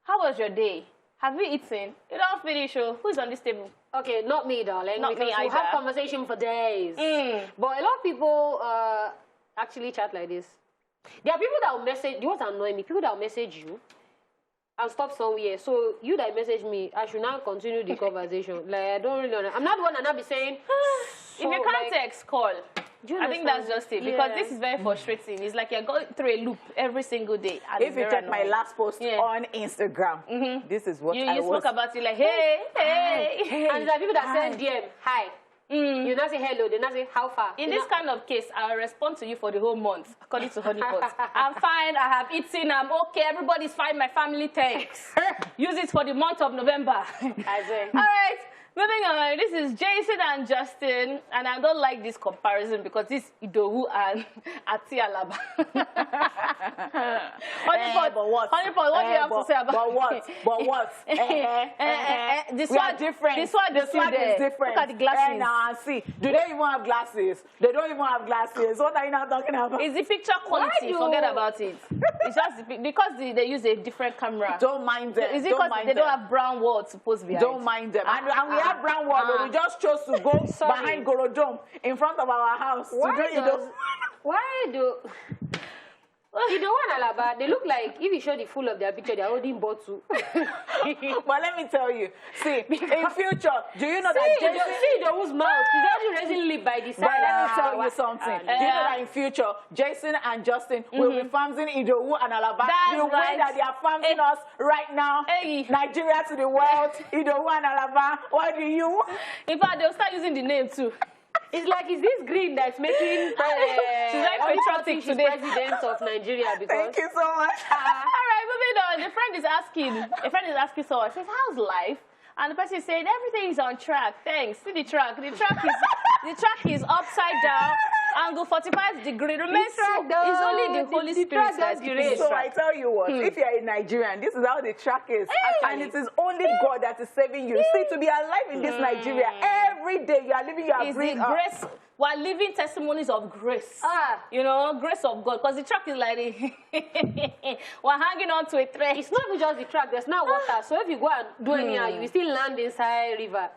How was your day? Have you eaten? You don't finish. Who's on this table? Okay, not me, darling. Not because me we either. have conversation for days. But a lot of people actually chat like this. There are people that will message, you know what annoy me? People that will message you and stop somewhere. So you that message me, I should now continue the conversation. Like, I don't really know. I'm not the one that now be saying, If you can't text, call. do you I think understand? that's just it. Because this is very frustrating. It's like you're going through a loop every single day. And If it's you very check my annoying. last post on Instagram, this is what I You was. spoke about it like, hey. And there are people that send DM, hi. You not say hello, they not say how far. In this kind of case, I'll respond to you for the whole month, according to Honeypot. I'm fine, I have eaten, I'm okay, everybody's fine, my family, thanks. Use it for the month of November. All right, moving on. This is Jason and Justin, and I don't like this comparison because this Adeolu and Adeolu. Honeypot, but what? Honeypot, what do you have to say about But what? But what? This We are one different. This one, the swag is different. Look at the glasses. See, do they even have glasses? They don't even have glasses. What are you now talking about? It's the picture quality. Forget about it. It's just because they use a different camera. Don't mind them. Is it Don't because mind they them. don't have brown walls supposed behind? Don't mind them. And we have brown wall, but we just chose to go behind Gorodome in front of our house. Why do you don't want Alaba? They look like, if you show the full of their picture, they're holding bottle. But let me tell you, see, in future, do you know that Jason... See those mouth. He's already raising lip by the side. But let me tell you something. Do you know that in future, Jason and Justin will be farming Adeolu and Alaba the way that they are farming us right now? Nigeria to the world, Adeolu and Alaba. What do you? In fact, they'll start using the name too. It's like, is this green that's making She's like patriotic today. President of Nigeria because... Thank you so much. All right, moving on. A friend is asking someone, says, how's life? And the person is saying, everything is on track. Thanks. See the track. The track is upside down. Angle 45 degrees. Remember, it's only the Holy Spirit that's giving So I tell you what, if you're a Nigerian, this is how the track is. And it is only God that is saving you. See, to be alive in this Nigeria, every day you are living your breath up. Grace. We're living testimonies of grace. You know, grace of God. Because the track is like, we're hanging on to a thread. It's not even just the track, there's not water. So if you go and do anyhow, you will still land inside river.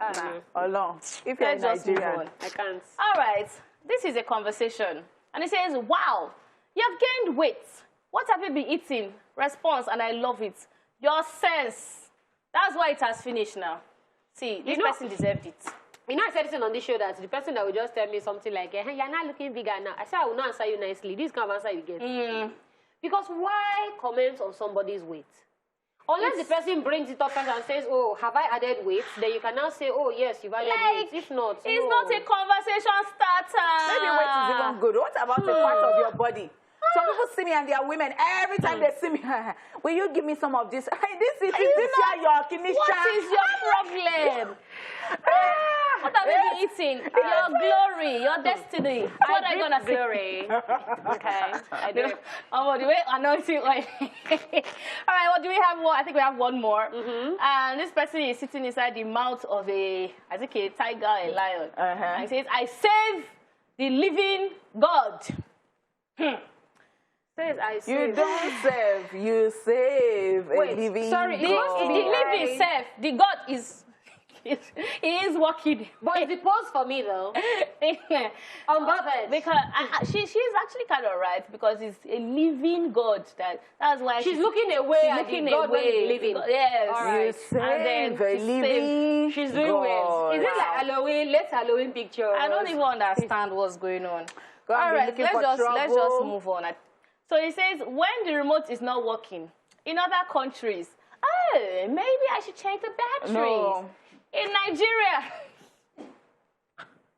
Alone. If you're a Nigerian, I can't. All right. This is a conversation. And it says, wow, you've gained weight. What have you been eating? Response, and I love it. Your sense. That's why it has finished now. See, this person deserved it. You know, I said this on this show that the person that will just tell me something like, hey, you're not looking bigger now. I said, I will not answer you nicely. This kind of answer you get. Because why comment on somebody's weight? Unless the person brings it up first and says, oh, have I added weight? Then you can now say, oh, yes, you've added weight. If not, it's not a conversation starter. Maybe weight is even good. What about the part of your body? Some people see me and they are women. Every time they see me, will you give me some of this? Hey, this is your kidney. What is your problem? What have you been eating? Your glory, your destiny. What are you gonna say? Glory. Okay, I do. Oh, the way anointing oil. All right, what do we have? I think we have one more. And this person is sitting inside the mouth of a tiger, a lion. And he says, I save the living God. Says I save. You don't save, you save a living God. The living self, the God is... He is working. But it's the pose for me, though. Unbothered. Because she's actually kind of right, because it's a living God. That's why she's looking away. She's looking away. Living. Yes. All right. You save a living She's doing well. Is it like Halloween? Let's Halloween picture. I don't even understand what's going on. All right, let's just move on. So he says, when the remote is not working, in other countries, maybe I should change the batteries. No. In Nigeria,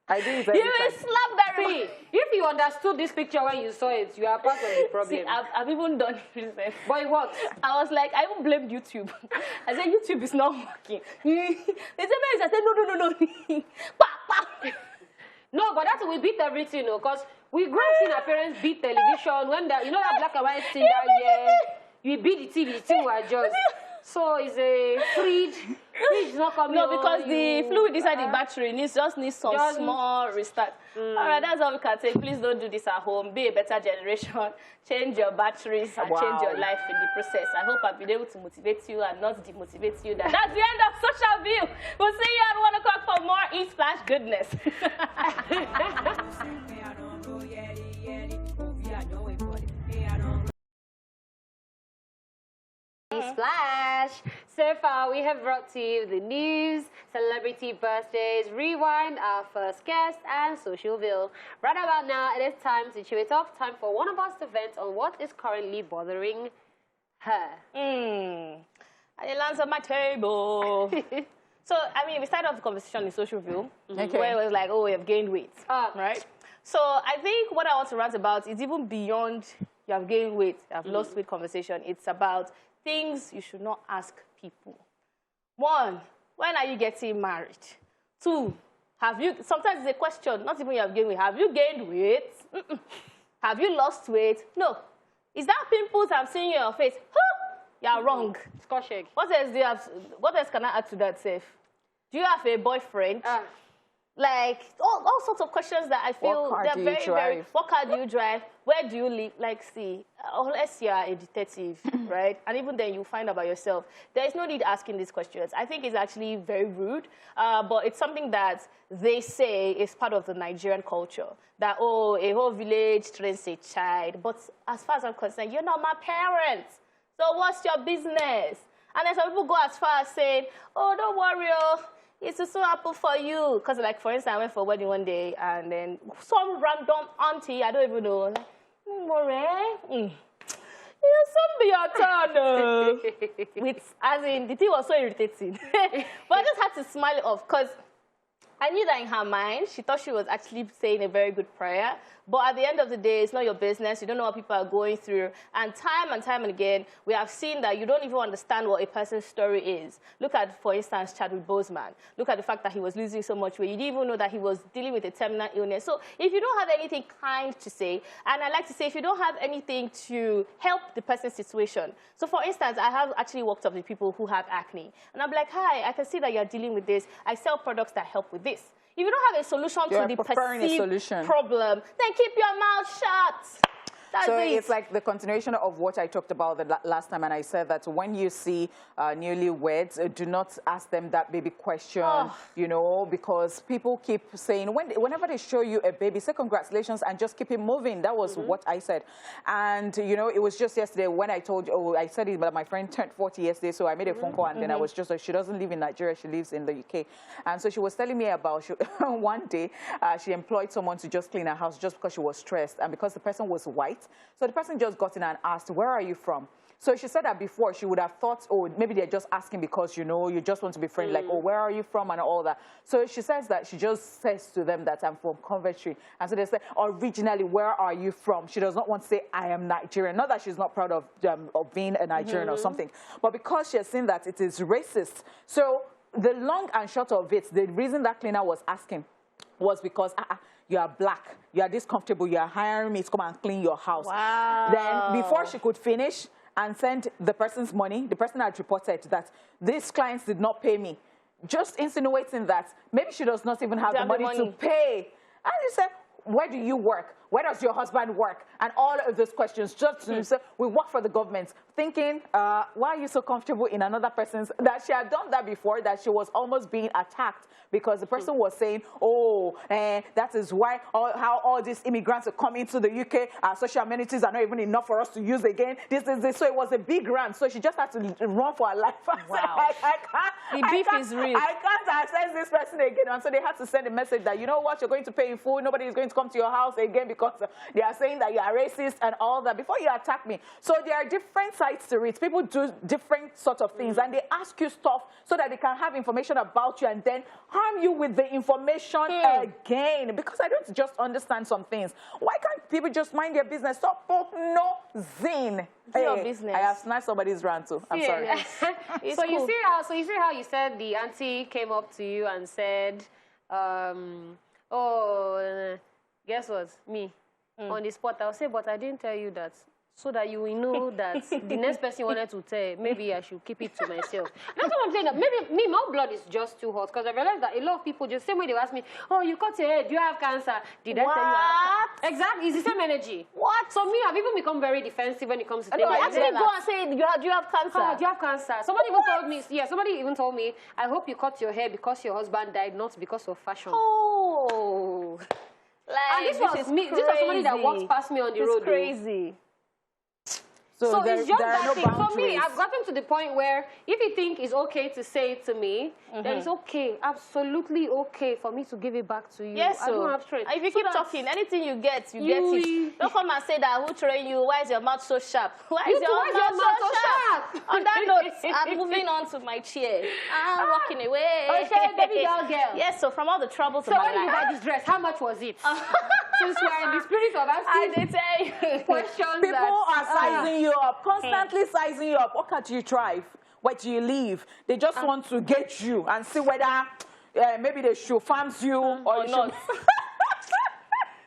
I do it you will slap the remote. If you understood this picture when you saw it, you are part of the problem. See, I've even done it. But it works. I was like, I even blamed YouTube. I said, YouTube is not working. They said, I said, no. No, but that's we beat everything, because we grew up seeing our parents beat television. When that black and white thing that year, we beat the TV, the thing was just... So it's a fridge. Fridge is not coming. No, because the fluid inside the battery just needs some small restart. All right, that's all we can say. Please don't do this at home. Be a better generation. Change your batteries and change your life in the process. I hope I've been able to motivate you and not demotivate you. That's the end of Social View. We'll see you at 1 o'clock for more Esplash goodness. Esplash. So far, we have brought to you the news, celebrity birthdays, rewind, our first guest, and social bill. Right about now, it is time to chew it off. Time for one of us to vent on what is currently bothering her. And it lands on my table. So, I mean, we started off the conversation in social view, where it was like, oh, we have gained weight, right? So, I think what I want to rant about is even beyond you have gained weight, you have lost weight conversation. It's about things you should not ask people. 1, when are you getting married? 2, sometimes it's a question, not even you have gained weight. Have you gained weight? Have you lost weight? No. Is that pimples I'm seeing in your face? You're wrong. Scotch egg. What else can I add to that, Safe? Do you have a boyfriend? Like, all sorts of questions that I feel they're very... What car do you drive? Where do you live? Like, see, unless you're a detective, right? And even then, you find out about yourself. There is no need asking these questions. I think it's actually very rude, but it's something that they say is part of the Nigerian culture. That, oh, a whole village trains a child. But as far as I'm concerned, you're not my parents. So what's your business? And then some people go as far as saying, oh, don't worry, it's so happy for you. Because, like, for instance, I went for a wedding one day, and then some random auntie, I don't even know, you some be your turn. As in, the thing was so irritating. But I just had to smile it off, because I knew that in her mind, she thought she was actually saying a very good prayer. But at the end of the day, it's not your business. You don't know what people are going through. And time and again, we have seen that you don't even understand what a person's story is. Look at, for instance, Chadwick Boseman. Look at the fact that he was losing so much weight. You didn't even know that he was dealing with a terminal illness. So if you don't have anything kind to say, and I like to say, if you don't have anything to help the person's situation. So for instance, I have actually worked up with people who have acne. And I'm like, hi, I can see that you're dealing with this. I sell products that help with this. If you don't have a solution to the perceived problem, then keep your mouth shut. That's it. It's like the continuation of what I talked about the last time, and I said that when you see newlyweds, do not ask them that baby question, you know, because people keep saying, whenever they show you a baby, say congratulations and just keep it moving. That was what I said. And, you know, it was just yesterday when I told you, I said it, but my friend turned 40 yesterday, so I made a phone call, and then I was just like, she doesn't live in Nigeria, she lives in the UK. And so she was telling me about one day she employed someone to just clean her house just because she was stressed, and because the person was white. So the person just got in and asked, where are you from? So she said that before she would have thought, oh, maybe they're just asking because, you know, you just want to be friendly, like, oh, where are you from and all that. So she says that she just says to them that I'm from Coventry. And so they say, originally, where are you from? She does not want to say, I am Nigerian. Not that she's not proud of being a Nigerian or something, but because she has seen that it is racist. So the long and short of it, the reason that cleaner was asking was because you are black, you are this comfortable, you are hiring me to come and clean your house. Wow. Then before she could finish and send the person's money, the person had reported that these clients did not pay me, just insinuating that maybe she does not even have the money to pay. And she said, where do you work? Where does your husband work? And all of those questions. Just to say, we work for the government. Thinking, why are you so comfortable in another person's? That she had done that before, that she was almost being attacked because the person was saying, oh, that is why how all these immigrants are coming to the UK. Our social amenities are not even enough for us to use again. This. So it was a big rant. So she just had to run for her life. Wow. The beef is real. I can't access this person again. And so they had to send a message that, you know what, you're going to pay in full. Nobody is going to come to your house again because they are saying that you are racist and all that before you attack me. So there are different sides to it. People do different sorts of things and they ask you stuff so that they can have information about you and then harm you with the information again. Because I don't just understand some things. Why can't people just mind their business? Stop nosing. Your business. I have snatched somebody's rant too. I'm sorry. So you see how you said the auntie came up to you and said, guess what? Me. On the spot, I'll say, but I didn't tell you that. So that you will know that the next person you wanted to tell, maybe I should keep it to myself. That's what I'm saying. That maybe me, my blood is just too hot because I realized that a lot of people just same way they ask me, oh, you cut your hair, do you have cancer? Did I tell you I have cancer? Exactly, it's the same energy. What? So me, I've even become very defensive when it comes to things. I actually go and say, do you have cancer? Oh, do you have cancer? Somebody even told me, somebody even told me, I hope you cut your hair because your husband died, not because of fashion. Oh. And this was me. This was somebody that walked past me on the road. It's crazy. So it's just that thing. For me, I've gotten to the point where if you think it's okay to say it to me, then it's okay, absolutely okay for me to give it back to you. Yes, I don't have strength. If you keep talking, anything you get, you get it. Don't come and say that, who trained you? Why is your mouth so sharp? Why is your mouth so sharp? On that note, I'm moving on to my chair. I'm walking away. Okay, baby girl. Yes, so from all the troubles of my life. So when you buy this dress, how much was it? Since we're in the spirit of asking I did say questions. People are sizing you up, constantly sizing you up. What can't you thrive? Where do you live? They just want to get you and see whether maybe they should farm you or not.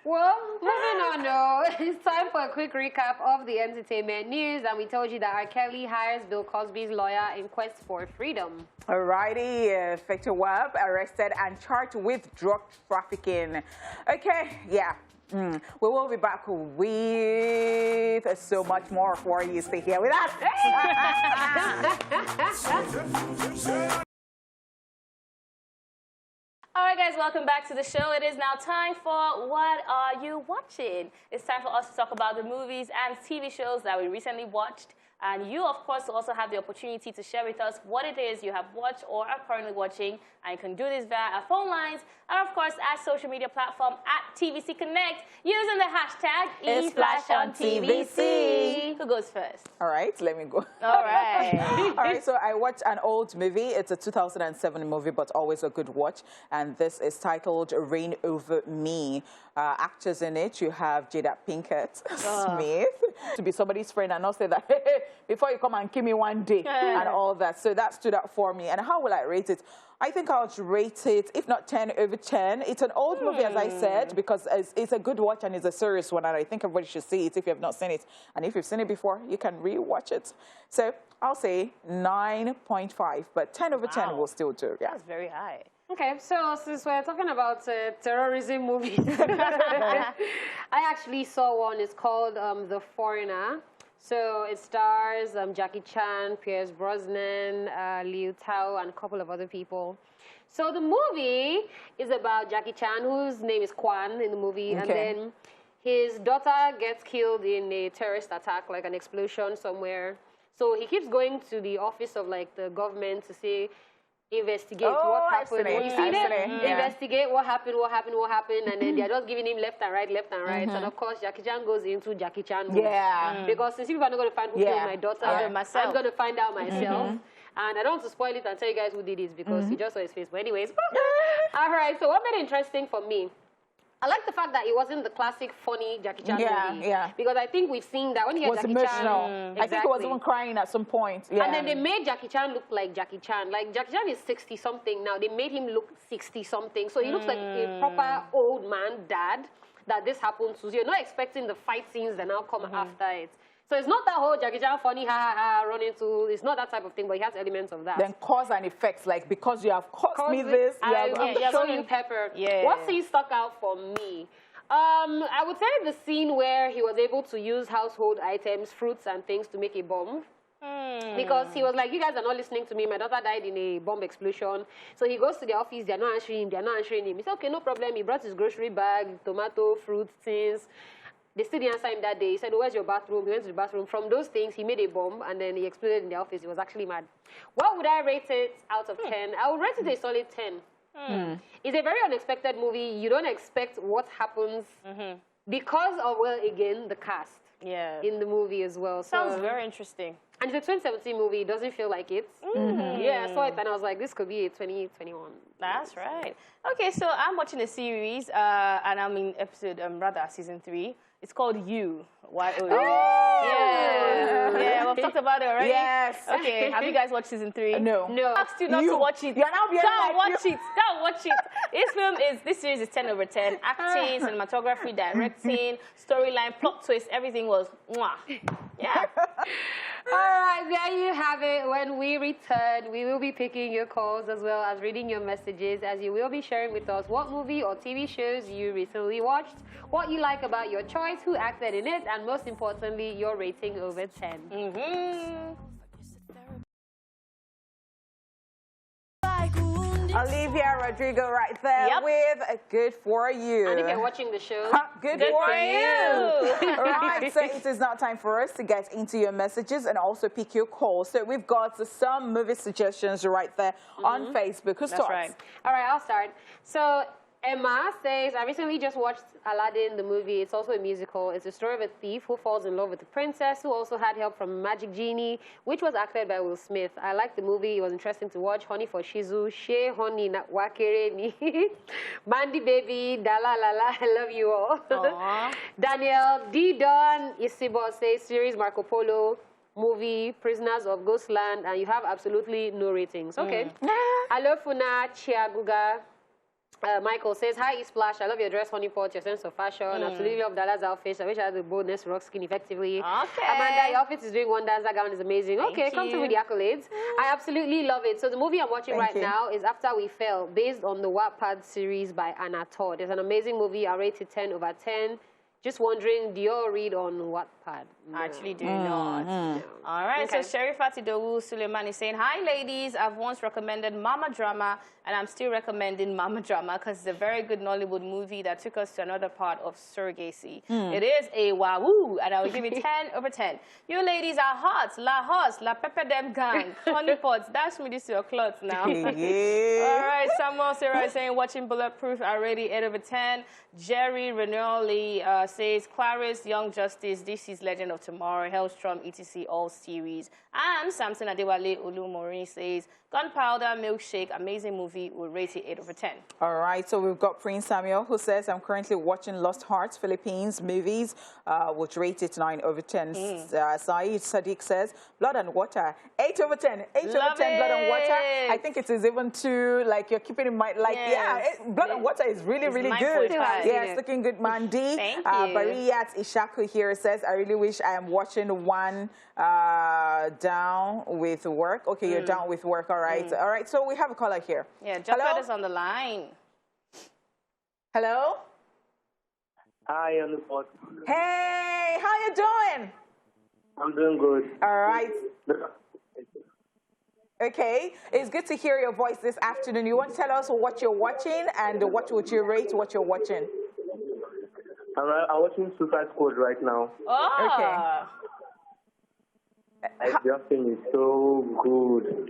Well, moving on now, it's time for a quick recap of the entertainment news. And we told you that R. Kelly hires Bill Cosby's lawyer in quest for freedom. Alrighty, Victor Webb arrested and charged with drug trafficking. Okay, yeah. We will be back with so much more for you. Stay here with us. All right, guys, welcome back to the show. It is now time for What Are You Watching? It's time for us to talk about the movies and TV shows that we recently watched. And you, of course, also have the opportunity to share with us what it is you have watched or are currently watching. And you can do this via our phone lines and, of course, our social media platform at TVC Connect using the hashtag #ESplashOnTVC. Who goes first? All right, let me go. All right. All right, so I watched an old movie. It's a 2007 movie, but always a good watch. And this is titled Reign Over Me. Actors in it, you have Jada Pinkett Smith to be somebody's friend and not say that, hey, before you come and kill me one day and all that. So that stood out for me. And how will I rate it? I think I would rate it, if not 10 over 10. It's an old movie, as I said, because it's a good watch and it's a serious one. And I think everybody should see it if you have not seen it. And if you've seen it before, you can re-watch it. So I'll say 9.5, but 10 over 10 will still do. Yeah. That's very high. Okay, so since we're talking about terrorism movies, I actually saw one. It's called The Foreigner. So it stars Jackie Chan, Pierce Brosnan, Liu Tao, and a couple of other people. So the movie is about Jackie Chan, whose name is Kwan in the movie, and then his daughter gets killed in a terrorist attack, like an explosion somewhere. So he keeps going to the office of like the government to say, investigate what happened. You see them? Yeah. Investigate what happened, and then they're just giving him left and right. And of course, Jackie Chan goes into Jackie Chan mode. Yeah. Because since people are not going to find who killed my daughter, I'm going to find out myself. And I don't want to spoil it and tell you guys who did this because you just saw his face. But anyways, all right. So what made it interesting for me? I like the fact that it wasn't the classic funny Jackie Chan movie. Yeah. Because I think we've seen that when you get Jackie emotional. Chan. I think it was even crying at some point. Yeah. And then they made Jackie Chan look like Jackie Chan. Like Jackie Chan is 60-something now. They made him look 60-something. So he looks like a proper old man dad that this happened to. So you're not expecting the fight scenes that now come after it. So it's not that whole Jackie Chan funny, run into, it's not that type of thing, but it has elements of that. Then cause and effects, like because you have caused me this, I'm showing you pepper. Yeah. What scene stuck out for me? I would say the scene where he was able to use household items, fruits and things to make a bomb. Because he was like, you guys are not listening to me. My daughter died in a bomb explosion. So he goes to the office. They're not answering him. He said, okay, no problem. He brought his grocery bag, tomato, fruits, things. They still didn't answer him that day. He said, where's your bathroom? He went to the bathroom. From those things, he made a bomb, and then he exploded in the office. He was actually mad. What would I rate it out of 10? I would rate it a solid 10. It's a very unexpected movie. You don't expect what happens because of, well, again, the cast in the movie as well. Sounds very interesting. And it's a 2017 movie. It doesn't feel like it. Yeah, I saw it, and I was like, this could be a 2021. That's right. Okay, so I'm watching a series, and I'm in season 3. It's called You. Y-O-U. Yeah, we've talked about it already. Yes. Okay, have you guys watched season 3? No. I asked you not to watch it. You're now being Go watch it. This series is 10 over 10. Acting, cinematography, directing, storyline, plot twist, everything was mwah. Yeah. All right, there you have it. When we return, we will be picking your calls as well as reading your messages, as you will be sharing with us what movie or TV shows you recently watched, what you like about your choice, who acted in it, and most importantly, your rating over 10. Olivia Rodrigo right there with Good For You. And if you're watching the show, good for you. Right, so it is now time for us to get into your messages and also pick your calls. So we've got some movie suggestions right there on Facebook. Who starts? Right. All right, I'll start. So Emma says, I recently just watched Aladdin, the movie. It's also a musical. It's the story of a thief who falls in love with a princess who also had help from a magic genie, which was acted by Will Smith. I liked the movie. It was interesting to watch. Honey for Shizu, Shea Honey na Wakere ni, Mandy Baby, Dala Lala, I love you all. Daniel D. Don Isibo says, series Marco Polo, movie Prisoners of Ghostland, and you have absolutely no ratings. Okay. Alofuna Chiaguga. Michael says, hi, Esplash. I love your dress, honeypot, your sense of fashion. Absolutely love Dala's outfit. I wish I had the boldness to rock skin effectively. Okay. Amanda, your outfit is doing wonders. That gown is amazing. Okay, come through with the accolades. I absolutely love it. So the movie I'm watching right now is After We Fell, based on the Wattpad series by Anna Todd. It's an amazing movie. I rate it 10 over 10. Just wondering, do you all read on Wattpad? No. I actually do not. No. All right, so Sherifat Adeolu Suleiman is saying, hi, ladies. I've once recommended Mama Drama, and I'm still recommending Mama Drama because it's a very good Nollywood movie that took us to another part of surrogacy. It is a wahoo, and I will give it 10 over 10. You ladies are hot. La hot, la pepper them gang. Honeypots, dash me this to your clothes now. All right, Samuel Sarah is saying, watching Bulletproof, I rate it 8 over 10. Jerry Renoli says, Clarice, Young Justice, This is Legend of Tomorrow, Hellstrom, etc. All series. And Samson Adewale Olumori says, Gunpowder Milkshake, amazing movie, will rate it 8 over 10. All right, so we've got Prince Samuel who says, I'm currently watching Lost Hearts, Philippines movies, which rate it 9 over 10. Saeed Sadiq says, Blood and Water, 8 over 10. 8 over 10, Blood and Water. I think it is even too, like, you're keeping in mind, like, Blood and Water is really, really good. Yes, looking good, Mandy. Thank you. Bariyat Ishaku here says, I really wish I am watching one down with work. Okay, you're down with work. All right. All right. So we have a caller here. Yeah, Jafet is on the line. Hello? Hi, on the phone. Hey, how you doing? I'm doing good. All right. Okay, it's good to hear your voice this afternoon. You want to tell us what you're watching and what would you rate what you're watching? I'm watching Suicide Squad right now. Oh. Okay. That film is so good.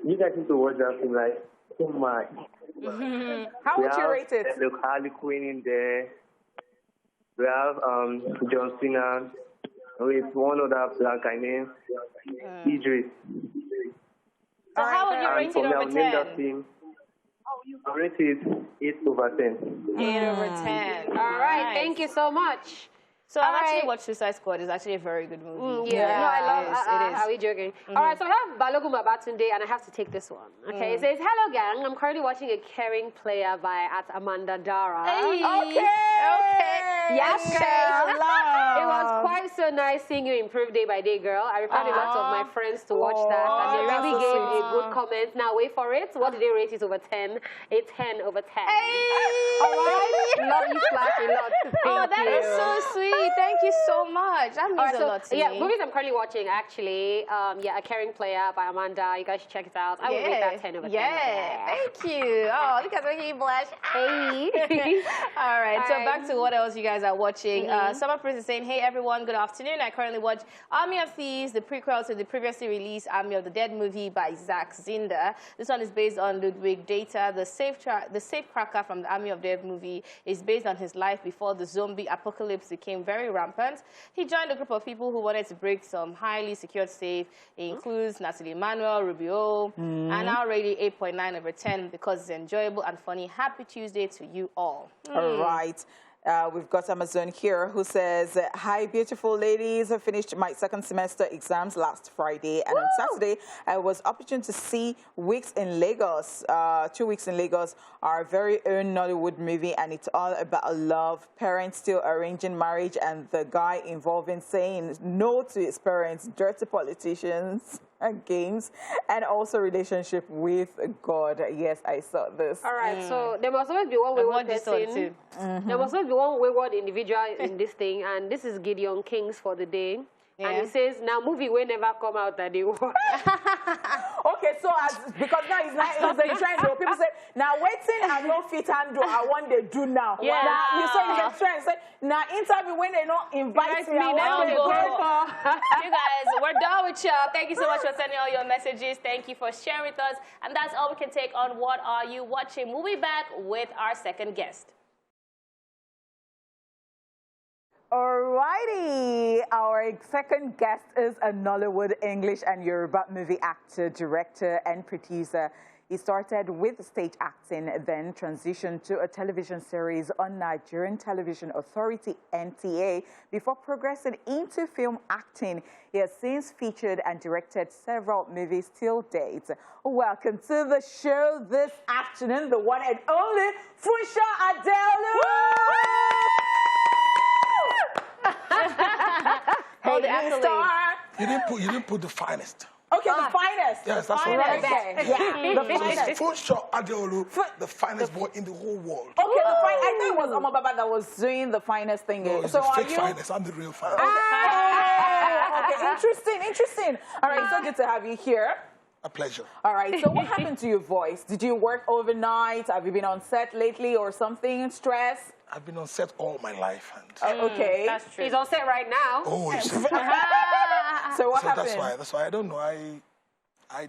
You guys need to watch that film, like, so much. How would you rate it? Look, Harley Quinn in there. We have John Cena with one other black guy named Idris. So how would you rate it over 10? I rate it 8 over 10. 8 over 10. All right, thank you so much. So I've actually watched Suicide Squad. It's actually a very good movie. Yeah, no, I love it is. How are we joking? All right, so I have Balogun Babatunde, and I have to take this one. Okay, it says, hello, gang. I'm currently watching A Caring Player by Amanda Dara. Hey. Okay. Yes, girl. It was quite so nice seeing you improve day by day, girl. I referred a lot of my friends to watch that, and they really gave a good comment. Now, wait for it. What did they rate it over 10? A 10 over 10. Hey. All right. Love you, Flash, a lot. Oh, that is so sweet. Thank you so much. That means a lot to me. Movies I'm currently watching, actually. A Caring Player by Amanda. You guys should check it out. I would rate that 10 over 10. Yeah, thank you. Oh, you guys are making me blush. Hey. All right, so back to what else you guys are watching. Summer Prince is saying, hey, everyone, good afternoon. I currently watch Army of Thieves, the prequel to the previously released Army of the Dead movie by Zack Zinder. This one is based on Ludwig Data. The safecracker from the Army of the Dead movie is based on his life before the zombie apocalypse became very rampant. He joined a group of people who wanted to break some highly secured safe. It includes Natalie Emmanuel, Rubio, and now rated 8.9 over 10 because it's enjoyable and funny. Happy Tuesday to you all. All right. We've got Amazon here who says, hi, beautiful ladies. I finished my second semester exams last Friday. And on Saturday, I was opportune to see Weeks in Lagos. 2 Weeks in Lagos, our very own Nollywood movie. And it's all about love, parents still arranging marriage, and the guy involving saying no to his parents, dirty politicians, and games, and also relationship with God. Yes, I saw this. All right, so there must always be one wayward person. There must always be one wayward individual in this thing, and this is Gideon Kings for the day. Yeah. And he says, now movie will never come out that they watch. Okay, so because now it's a trend, though. People say, now waiting and no fit and do, I want to do now. Yeah. Now, you saw it's a trend. Say, now interview when they don't invite me, I want to go. You guys, we're done with y'all. Thank you so much for sending all your messages. Thank you for sharing with us. And that's all we can take on What Are You Watching? We'll be back with our second guest. Alrighty, our second guest is a Nollywood English and Yoruba movie actor, director, and producer. He started with stage acting, then transitioned to a television series on Nigerian Television Authority, NTA, before progressing into film acting. He has since featured and directed several movies till date. Welcome to the show this afternoon, the one and only Funsho Adeolu. Hey, you didn't put the finest. Okay, the finest. Yes, that's what right. Okay. Yeah, the finest. Funsho Adeolu, the finest boy in the whole world. Okay, the finest. I thought it was Oma Baba that was doing the finest thing. No, it's so the fake you? finest. I'm the real finest. Okay, interesting. All right, so good to have you here. A pleasure. All right, so what happened to your voice? Did you work overnight? Have you been on set lately or something? Stress? I've been on set all my life. And okay. That's true. He's on set right now. Oh, you see. So what happened? That's why I don't know. I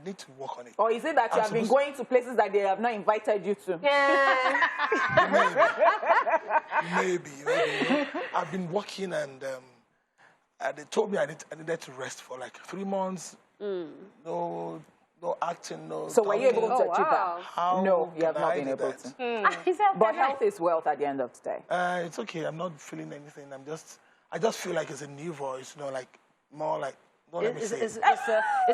need to work on it. Or is it that you have been going to places that they have not invited you to? Yeah. Maybe. I've been working, and they told me I needed to rest for like 3 months. No acting, no. So were you able to achieve that? No, you have not been able to. But health is wealth at the end of the day. It's okay. I'm not feeling anything. I just feel like it's a new voice, like more like. Let me say it's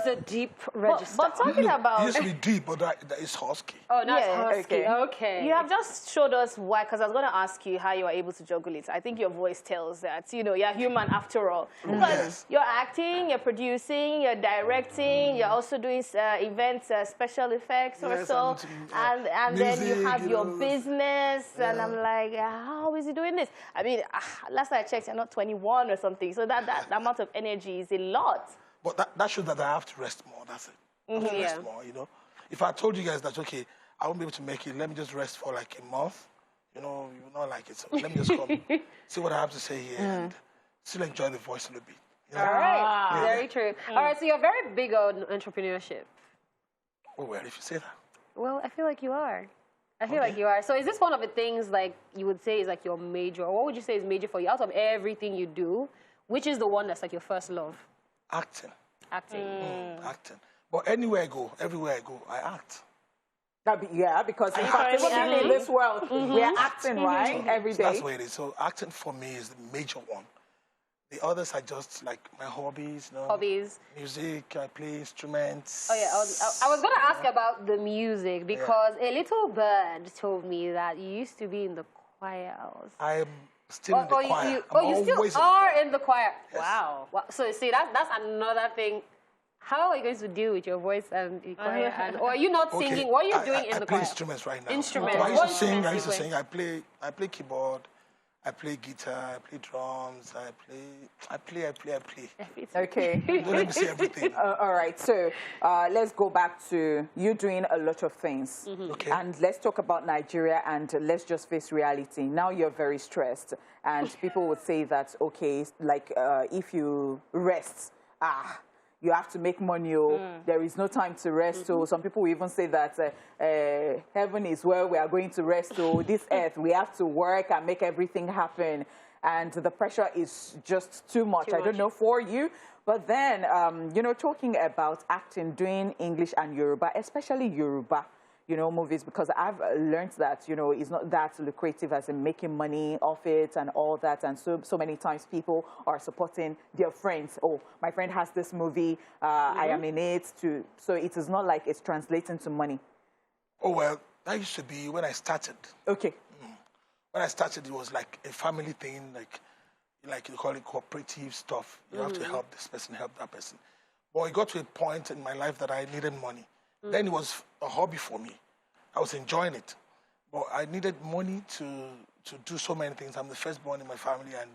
a deep register. But talking about... It used to be deep, but it's husky. Oh, no, it's husky. Okay. You have just showed us why, because I was going to ask you how you are able to juggle it. I think your voice tells that, you're human after all. Because you're acting, you're producing, you're directing, you're also doing events, special effects or so. And music, then you have your business. Yeah. And I'm like, how is he doing this? I mean, last I checked, you're not 21 or something. So that amount of energy is a lot. But that shows that I have to rest more. That's it. I have to rest more, If I told you guys that, okay, I won't be able to make it, let me just rest for like a month, you will not like it. So let me just come, see what I have to say here, and still enjoy the voice a little bit. You know? All right, very true. All right, so you're very big on entrepreneurship. Oh, well, if you say that. Well, I feel like you are. I feel like you are. So is this one of the things like you would say is like your major, or what would you say is major for you out of everything you do? Which is the one that's like your first love? Acting. Acting. Acting. But everywhere I go, I act. Yeah, because in this world, we are acting, right? Every day. That's what it is. So acting for me is the major one. The others are just like my hobbies, you know. Hobbies. Music, I play instruments. Oh, yeah. I was going to ask about the music because a little bird told me that you used to be in the choir. I'm still in the choir. You still are in the choir. Yes. Wow. So, see, that's another thing. How are you going to deal with your voice and the choir? Or are you not singing? What are you doing in the choir? I play instruments right now. Instruments. I used to sing. I play keyboard. I play guitar, I play drums, I play. Okay. Don't let me say everything. All right, so let's go back to you doing a lot of things. Okay. And let's talk about Nigeria and let's just face reality. Now you're very stressed and people would say that, okay, like if you rest, you have to make money. There is no time to rest. So some people will even say that heaven is where we are going to rest. So this earth, we have to work and make everything happen. And the pressure is just too much. I don't know for you. But then, you know, talking about acting, doing English and Yoruba, especially Yoruba, you know, movies, because I've learned that, you know, it's not that lucrative as in making money off it and all that. And so many times people are supporting their friends. Oh, my friend has this movie, I am in it too. So it is not like it's translating to money. Oh, well, that used to be when I started. Okay. When I started, it was like a family thing, like you call it cooperative stuff. You have to help this person, help that person. But it got to a point in my life that I needed money. Then it was a hobby for me. I was enjoying it. But I needed money to do so many things. I'm the firstborn in my family, and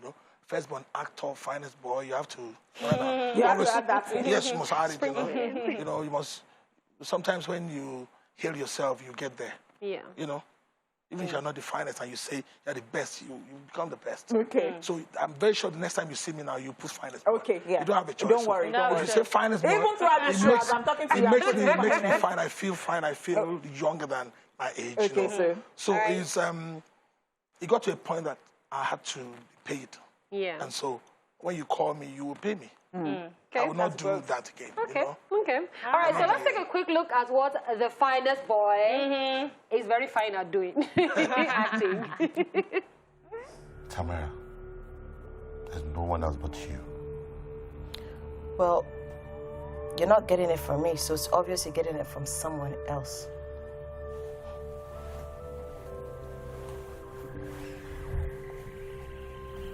firstborn actor, finest boy. You have to... You have to add that in. Yes, you must add it, you know. You know, you must... Sometimes when you heal yourself, you get there. Yeah. You know? Even if you're not the finest and you say you're the best, you become the best. Okay. So I'm very sure the next time you see me now, you put finest boy. Okay, yeah. You don't have a choice. Don't worry. If you say finest boy, Even throughout the show, as I'm talking to you, it makes me fine. I feel fine. I feel younger than my age. Okay, you know? sir. So it's it got to a point that I had to be paid. Yeah. And so when you call me, you will pay me. Okay, I will not do that again. Okay, You know? okay. All right, so let's take a quick look at what the finest boy is very fine at doing. Acting. Tamara, there's no one else but you. Well, you're not getting it from me, so it's obvious you're getting it from someone else.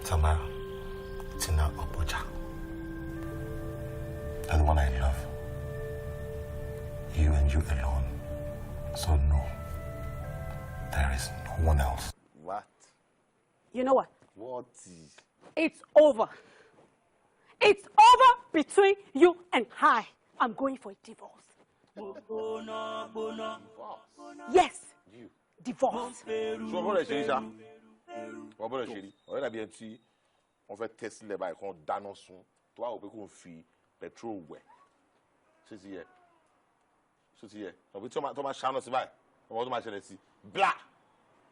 Tamara, Tina Oboja. And the one I love. You and you alone. So no, there is no one else. What? You know what? What is? It's over. It's over between you and I. I'm going for a divorce. Yes. You. Divorce. So what is it, sir? What is it? On a bien dit, on fait tester les bails qu'on donne son. Toi, on peut qu'on fait pétrole ouais. C'est hier. C'est hier. On peut tomber chano c'est bail. On va tomber chano ici. Black.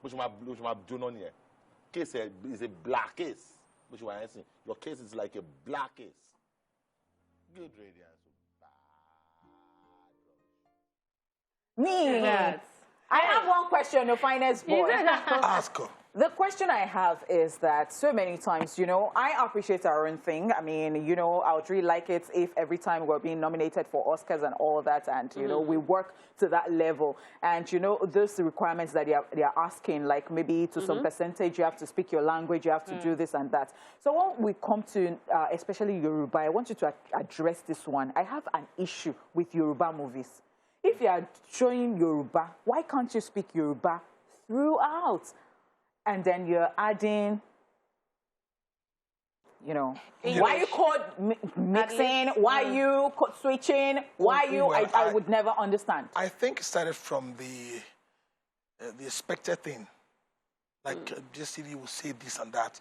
But you ma do non here. Case is a black case. But you are saying your case is like a black case. Good radio. Me. Yes. I have one question, the finest boy. Ask her. The question I have is that so many times, you know, I appreciate our own thing. I mean, you know, I would really like it if every time we're being nominated for Oscars and all that, and, you know, we work to that level. And, you know, those requirements that they are asking, like maybe to some percentage, you have to speak your language, you have to do this and that. So when we come to, especially Yoruba, I want you to address this one. I have an issue with Yoruba movies. If you are showing Yoruba, why can't you speak Yoruba throughout? And then you're adding, you know, why you code mixing, why you code switching, why you, I would never understand. I think it started from the expected thing. Like this city will say this and that.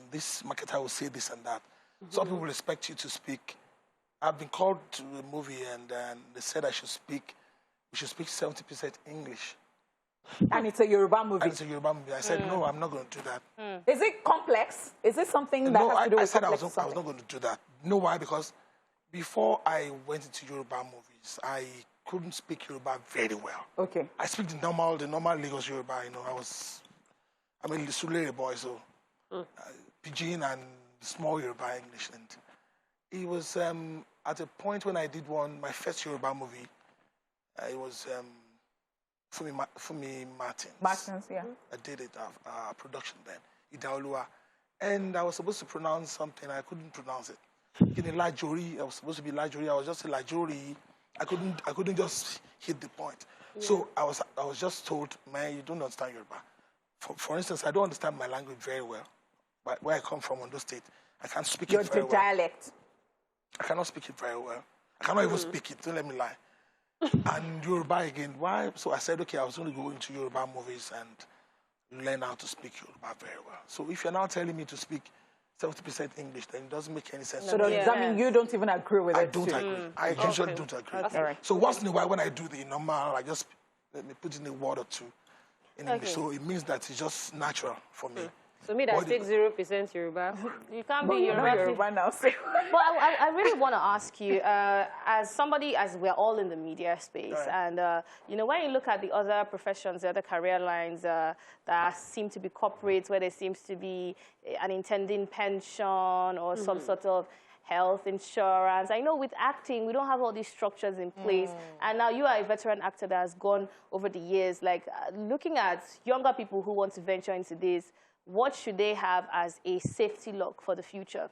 This marketer will say this and that. Some people expect you to speak. I've been called to a movie and they said we should speak 70% English. And it's a Yoruba movie. And it's a Yoruba movie. I said, no, I'm not going to do that. Is it complex? Is it something that has to do with I said I complex was not going to do that. You know why? Because before I went into Yoruba movies, I couldn't speak Yoruba very well. Okay. I speak the normal Lagos Yoruba. You know, I'm a Sulere boy, so Pidgin and small Yoruba English. And it was at a point when I did my first Yoruba movie. It was Fumi Martins. Yeah. I did it, production then, Adeolu. And I was supposed to pronounce something, I couldn't pronounce it. Lajori, I was supposed to be Lajori, I was just a Lajori. I couldn't just hit the point. Yeah. So I was just told, man, you don't understand Yoruba. For instance, I don't understand my language very well. But where I come from, Ondo State, I can't speak it very well. Your dialect. I cannot speak it very well. I cannot even speak it, don't let me lie. And Yoruba again, why? So I said, okay, I was going to go into Yoruba movies and learn how to speak Yoruba very well. So if you're now telling me to speak 70% English, then it doesn't make any sense. So does that mean you don't even agree with it? I don't agree. I usually don't agree. Okay. So once in a while when I do the normal, I just let me put in a word or two in English. So it means that it's just natural for me. So me that speaks 0% Yoruba. You can't be Yoruba now. Well, I really want to ask you, as somebody, as we're all in the media space, and you know, when you look at the other professions, the other career lines that seem to be corporate, where there seems to be an intending pension or some sort of health insurance. I know with acting, we don't have all these structures in place. And now you are a veteran actor that has gone over the years. Like looking at younger people who want to venture into this, what should they have as a safety lock for the future?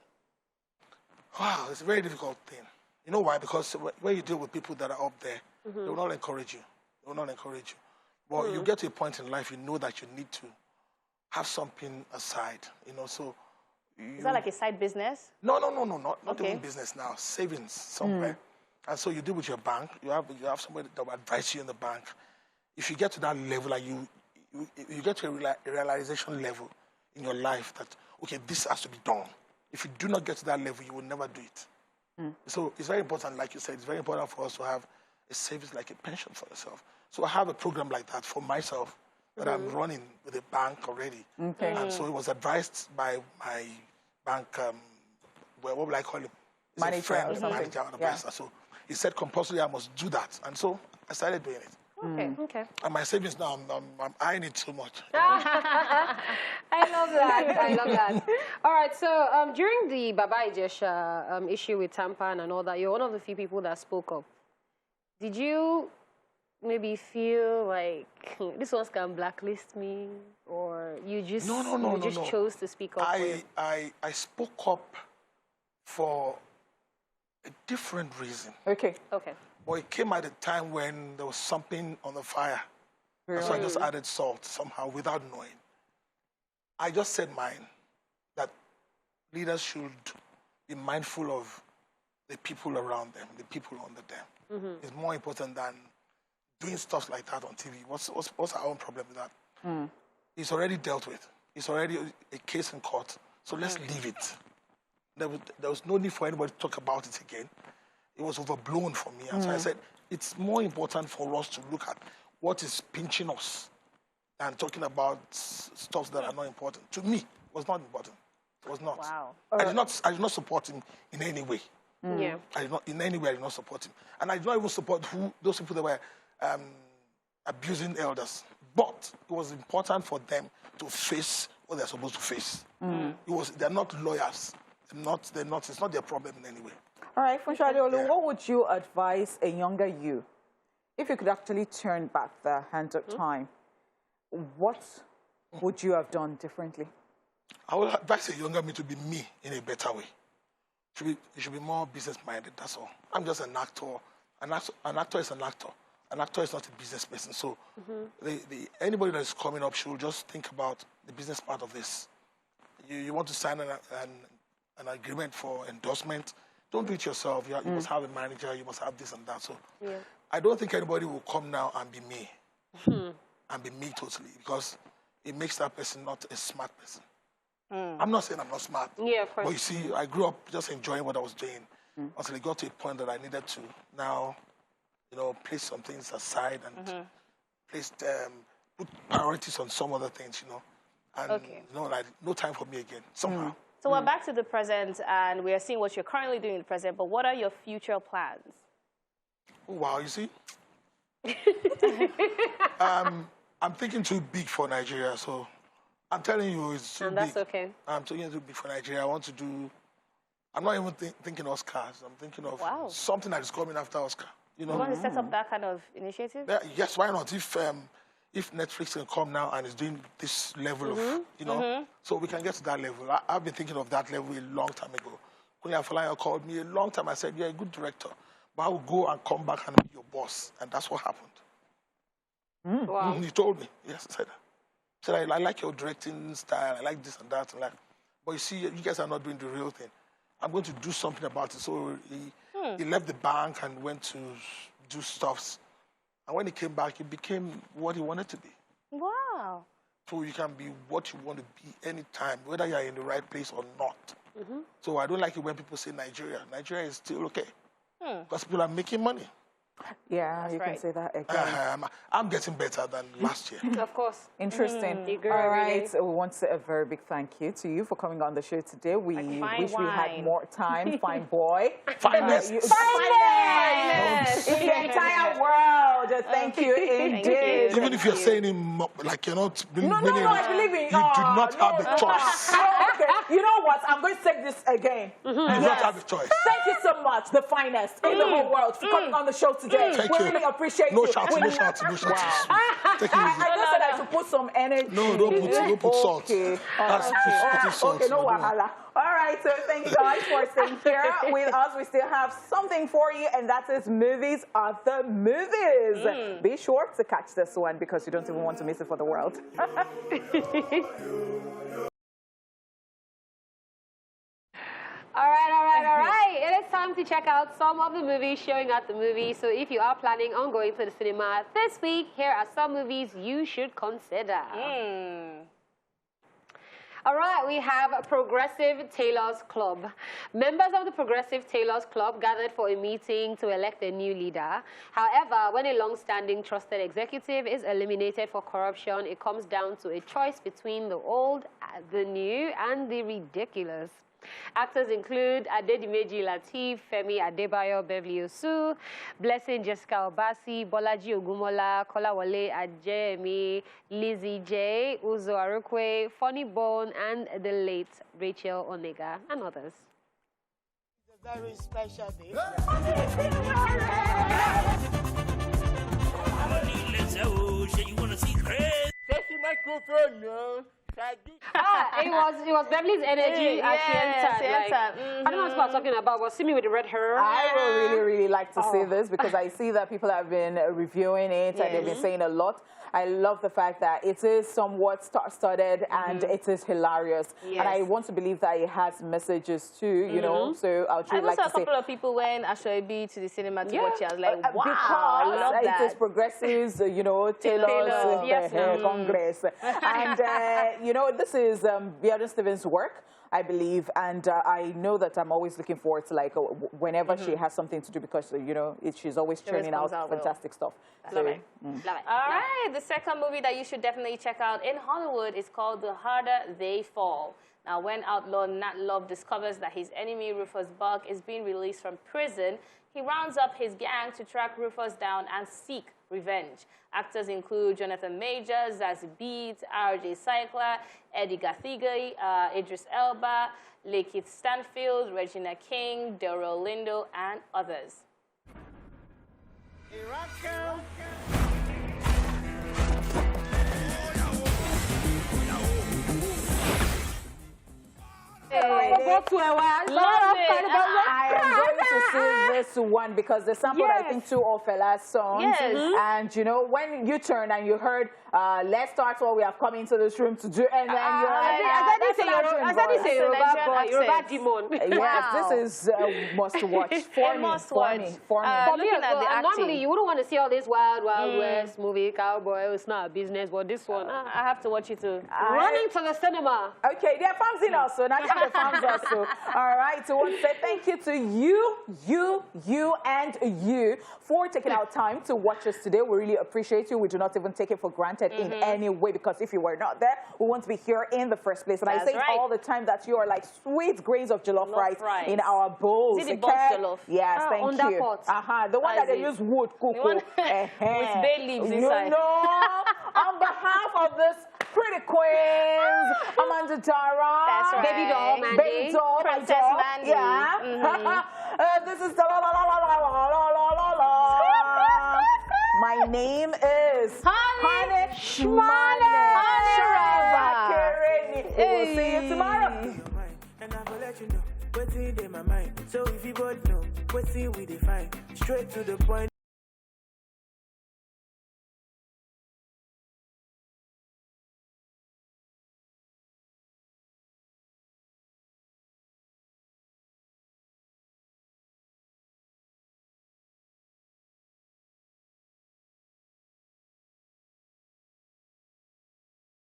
Wow, it's a very difficult thing. You know why? Because when you deal with people that are up there, they will not encourage you. They will not encourage you. But you get to a point in life, you know that you need to have something aside. You know, so is that like a side business? No, not even business now. Savings somewhere. And so you deal with your bank. You have somebody that will advise you in the bank. If you get to that level, like you get to a realization level in your life that, okay, this has to be done. If you do not get to that level, you will never do it. So it's very important, like you said, it's very important for us to have a savings like a pension for yourself. So I have a program like that for myself that I'm running with a bank already. And so it was advised by my bank, what will I call him? Manager or something. Manager or advisor. So he said compulsory I must do that. And so I started doing it. Okay. And my savings now, I'm eyeing it too much. I love that. All right, so during the Baba Ijesha issue with Tampan and all that, you're one of the few people that spoke up. Did you maybe feel like this one can blacklist me, or you just chose to speak up? I spoke up for a different reason. Okay. But it came at a time when there was something on the fire. Really? So I just added salt somehow without knowing. I just said mine, that leaders should be mindful of the people around them, the people under them. It's more important than doing stuff like that on TV. What's our own problem with that? It's already dealt with. It's already a case in court. So let's leave it. There was no need for anybody to talk about it again. It was overblown for me. And so I said, it's more important for us to look at what is pinching us than talking about stuff that are not important. To me, it was not important. It was not. Wow. I did not support him in any way. Yeah. In any way, I did not support him. And I did not even support those people that were abusing elders. But it was important for them to face what they're supposed to face. They're not lawyers. It's not their problem in any way. All right, Funsho Adeolu, what would you advise a younger you, if you could actually turn back the hands of time? What would you have done differently? I would advise a younger me to be me in a better way. You should be more business-minded, that's all. I'm just an actor. An actor is an actor. An actor is not a business person. So anybody that is coming up should just think about the business part of this. You want to sign an agreement for endorsement, don't do it yourself. You must have a manager, you must have this and that. So I don't think anybody will come now and be me. And be me totally, because it makes that person not a smart person. I'm not saying I'm not smart. Yeah, of course. But you see, I grew up just enjoying what I was doing until it got to a point that I needed to now, place some things aside and put priorities on some other things, And, like, no time for me again, somehow. So we're back to the present, and we are seeing what you're currently doing in the present, but what are your future plans? Oh, wow, you see? I'm thinking too big for Nigeria, so I'm telling you, it's too big. And that's okay. I'm thinking too big for Nigeria. I want to do... I'm not even thinking Oscars. I'm thinking of something that is coming after Oscar. You want to set up that kind of initiative? Yeah, yes, why not? If Netflix can come now and is doing this level of, so we can get to that level. I've been thinking of that level a long time ago. Kunle Afolayan called me a long time. I said, you're a good director, but I will go and come back and be your boss. And that's what happened. Wow. He told me, yes, I said, I like your directing style. I like this and that. But you see, you guys are not doing the real thing. I'm going to do something about it. So he left the bank and went to do stuffs. And when he came back, he became what he wanted to be. Wow. So you can be what you want to be anytime, whether you're in the right place or not. So I don't like it when people say Nigeria. Nigeria is still okay. Because people are making money. Yeah, you can say that again. I'm getting better than last year. Of course. Interesting. All right. We want to say a very big thank you to you for coming on the show today. We wish we had more time. Fine boy. Finest. Finest. In the entire world. Thank you indeed. Even if you're saying it like you're not... No, I believe in you. You do not have a choice. Okay. You know what? I'm going to say this again. You do not have a choice. Thank you so much, the finest in the whole world, for coming on the show today. Thank we you. really appreciate no you. Shouting, no shouting. Take it easy. I just said I should put some energy. No, don't put salt. Okay. That's putting salt. Okay, no wahala. All right, so thank you guys for staying here with us. We still have something for you, and that is Movies of the Movies. Be sure to catch this one because you don't even want to miss it for the world. All right. It is time to check out some of the movies showing at the movies. So if you are planning on going to the cinema this week, here are some movies you should consider. All right, we have Progressive Tailors Club. Members of the Progressive Tailors Club gathered for a meeting to elect a new leader. However, when a long-standing trusted executive is eliminated for corruption, it comes down to a choice between the old, the new, and the ridiculous. Actors include Adedimeji Lateef, Femi Adebayo, Beverly Osu, Blessing Jessica Obasi, Bolaji Ogumola, Kolawole Ajemi, Lizzie J, Uzo Arukwe, Funny Bone, and the late Rachel Onega, and others. It's a very special day. You want to see Chris? Take the microphone, no. It was Beverly's energy as she entered. I don't know what people are talking about, but see me with the red hair. I would really like to see this because I see that people have been reviewing it and they've been saying a lot. I love the fact that it is somewhat star-studded and it is hilarious. Yes. And I want to believe that it has messages too, you know. So I would really like to say. I saw a couple of people went Ashoebi to the cinema to watch it. I was like, wow, because I love that. It is progressives, you know, tailors, yes, Congress. And, you know, this is Bjorn Stevens' work, I believe, and I know that I'm always looking forward to, like, whenever she has something to do because, you know, she's always churning out fantastic stuff. Love it. Love it. All right, the second movie that you should definitely check out in Hollywood is called The Harder They Fall. Now, when outlaw Nat Love discovers that his enemy Rufus Buck is being released from prison, he rounds up his gang to track Rufus down and seek revenge. Actors include Jonathan Majors, Zazie Beetz, R.J. Cycler, Eddie Gathige, Idris Elba, Lakeith Stanfield, Regina King, Delroy Lindo, and others. I am going to this one because they sampled, I think, 2 of Fela's songs. Yes. And, you know, when you turned and you heard, let's start what we have come into this room to do, and then you're like, Yoruba demon. Yes, this is must watch for me. Normally, you wouldn't want to see all this Wild West movie, cowboy. It's not a business, but this one, I have to watch it too. Running to the cinema. Okay, there are fans in also. Now, the fans also. All right, so I want to say thank you to you, and you for taking our time to watch us today. We really appreciate you. We do not even take it for granted in any way, because if you were not there, we won't be here in the first place. And I say all the time that you are like sweet grains of jollof rice in our bowls. Is it the jollof? Yes, thank you. The one that they use wood cook with bay leaves inside. You know, on behalf of this pretty queens, Amanda Dara. That's right. Baby doll, Mandy. Baby doll, Princess Mandy. Yeah. This is the My name is Honey Shmane. We'll see you tomorrow. And I will let you know what's in my mind. So if you both know what's in we define, straight to the point.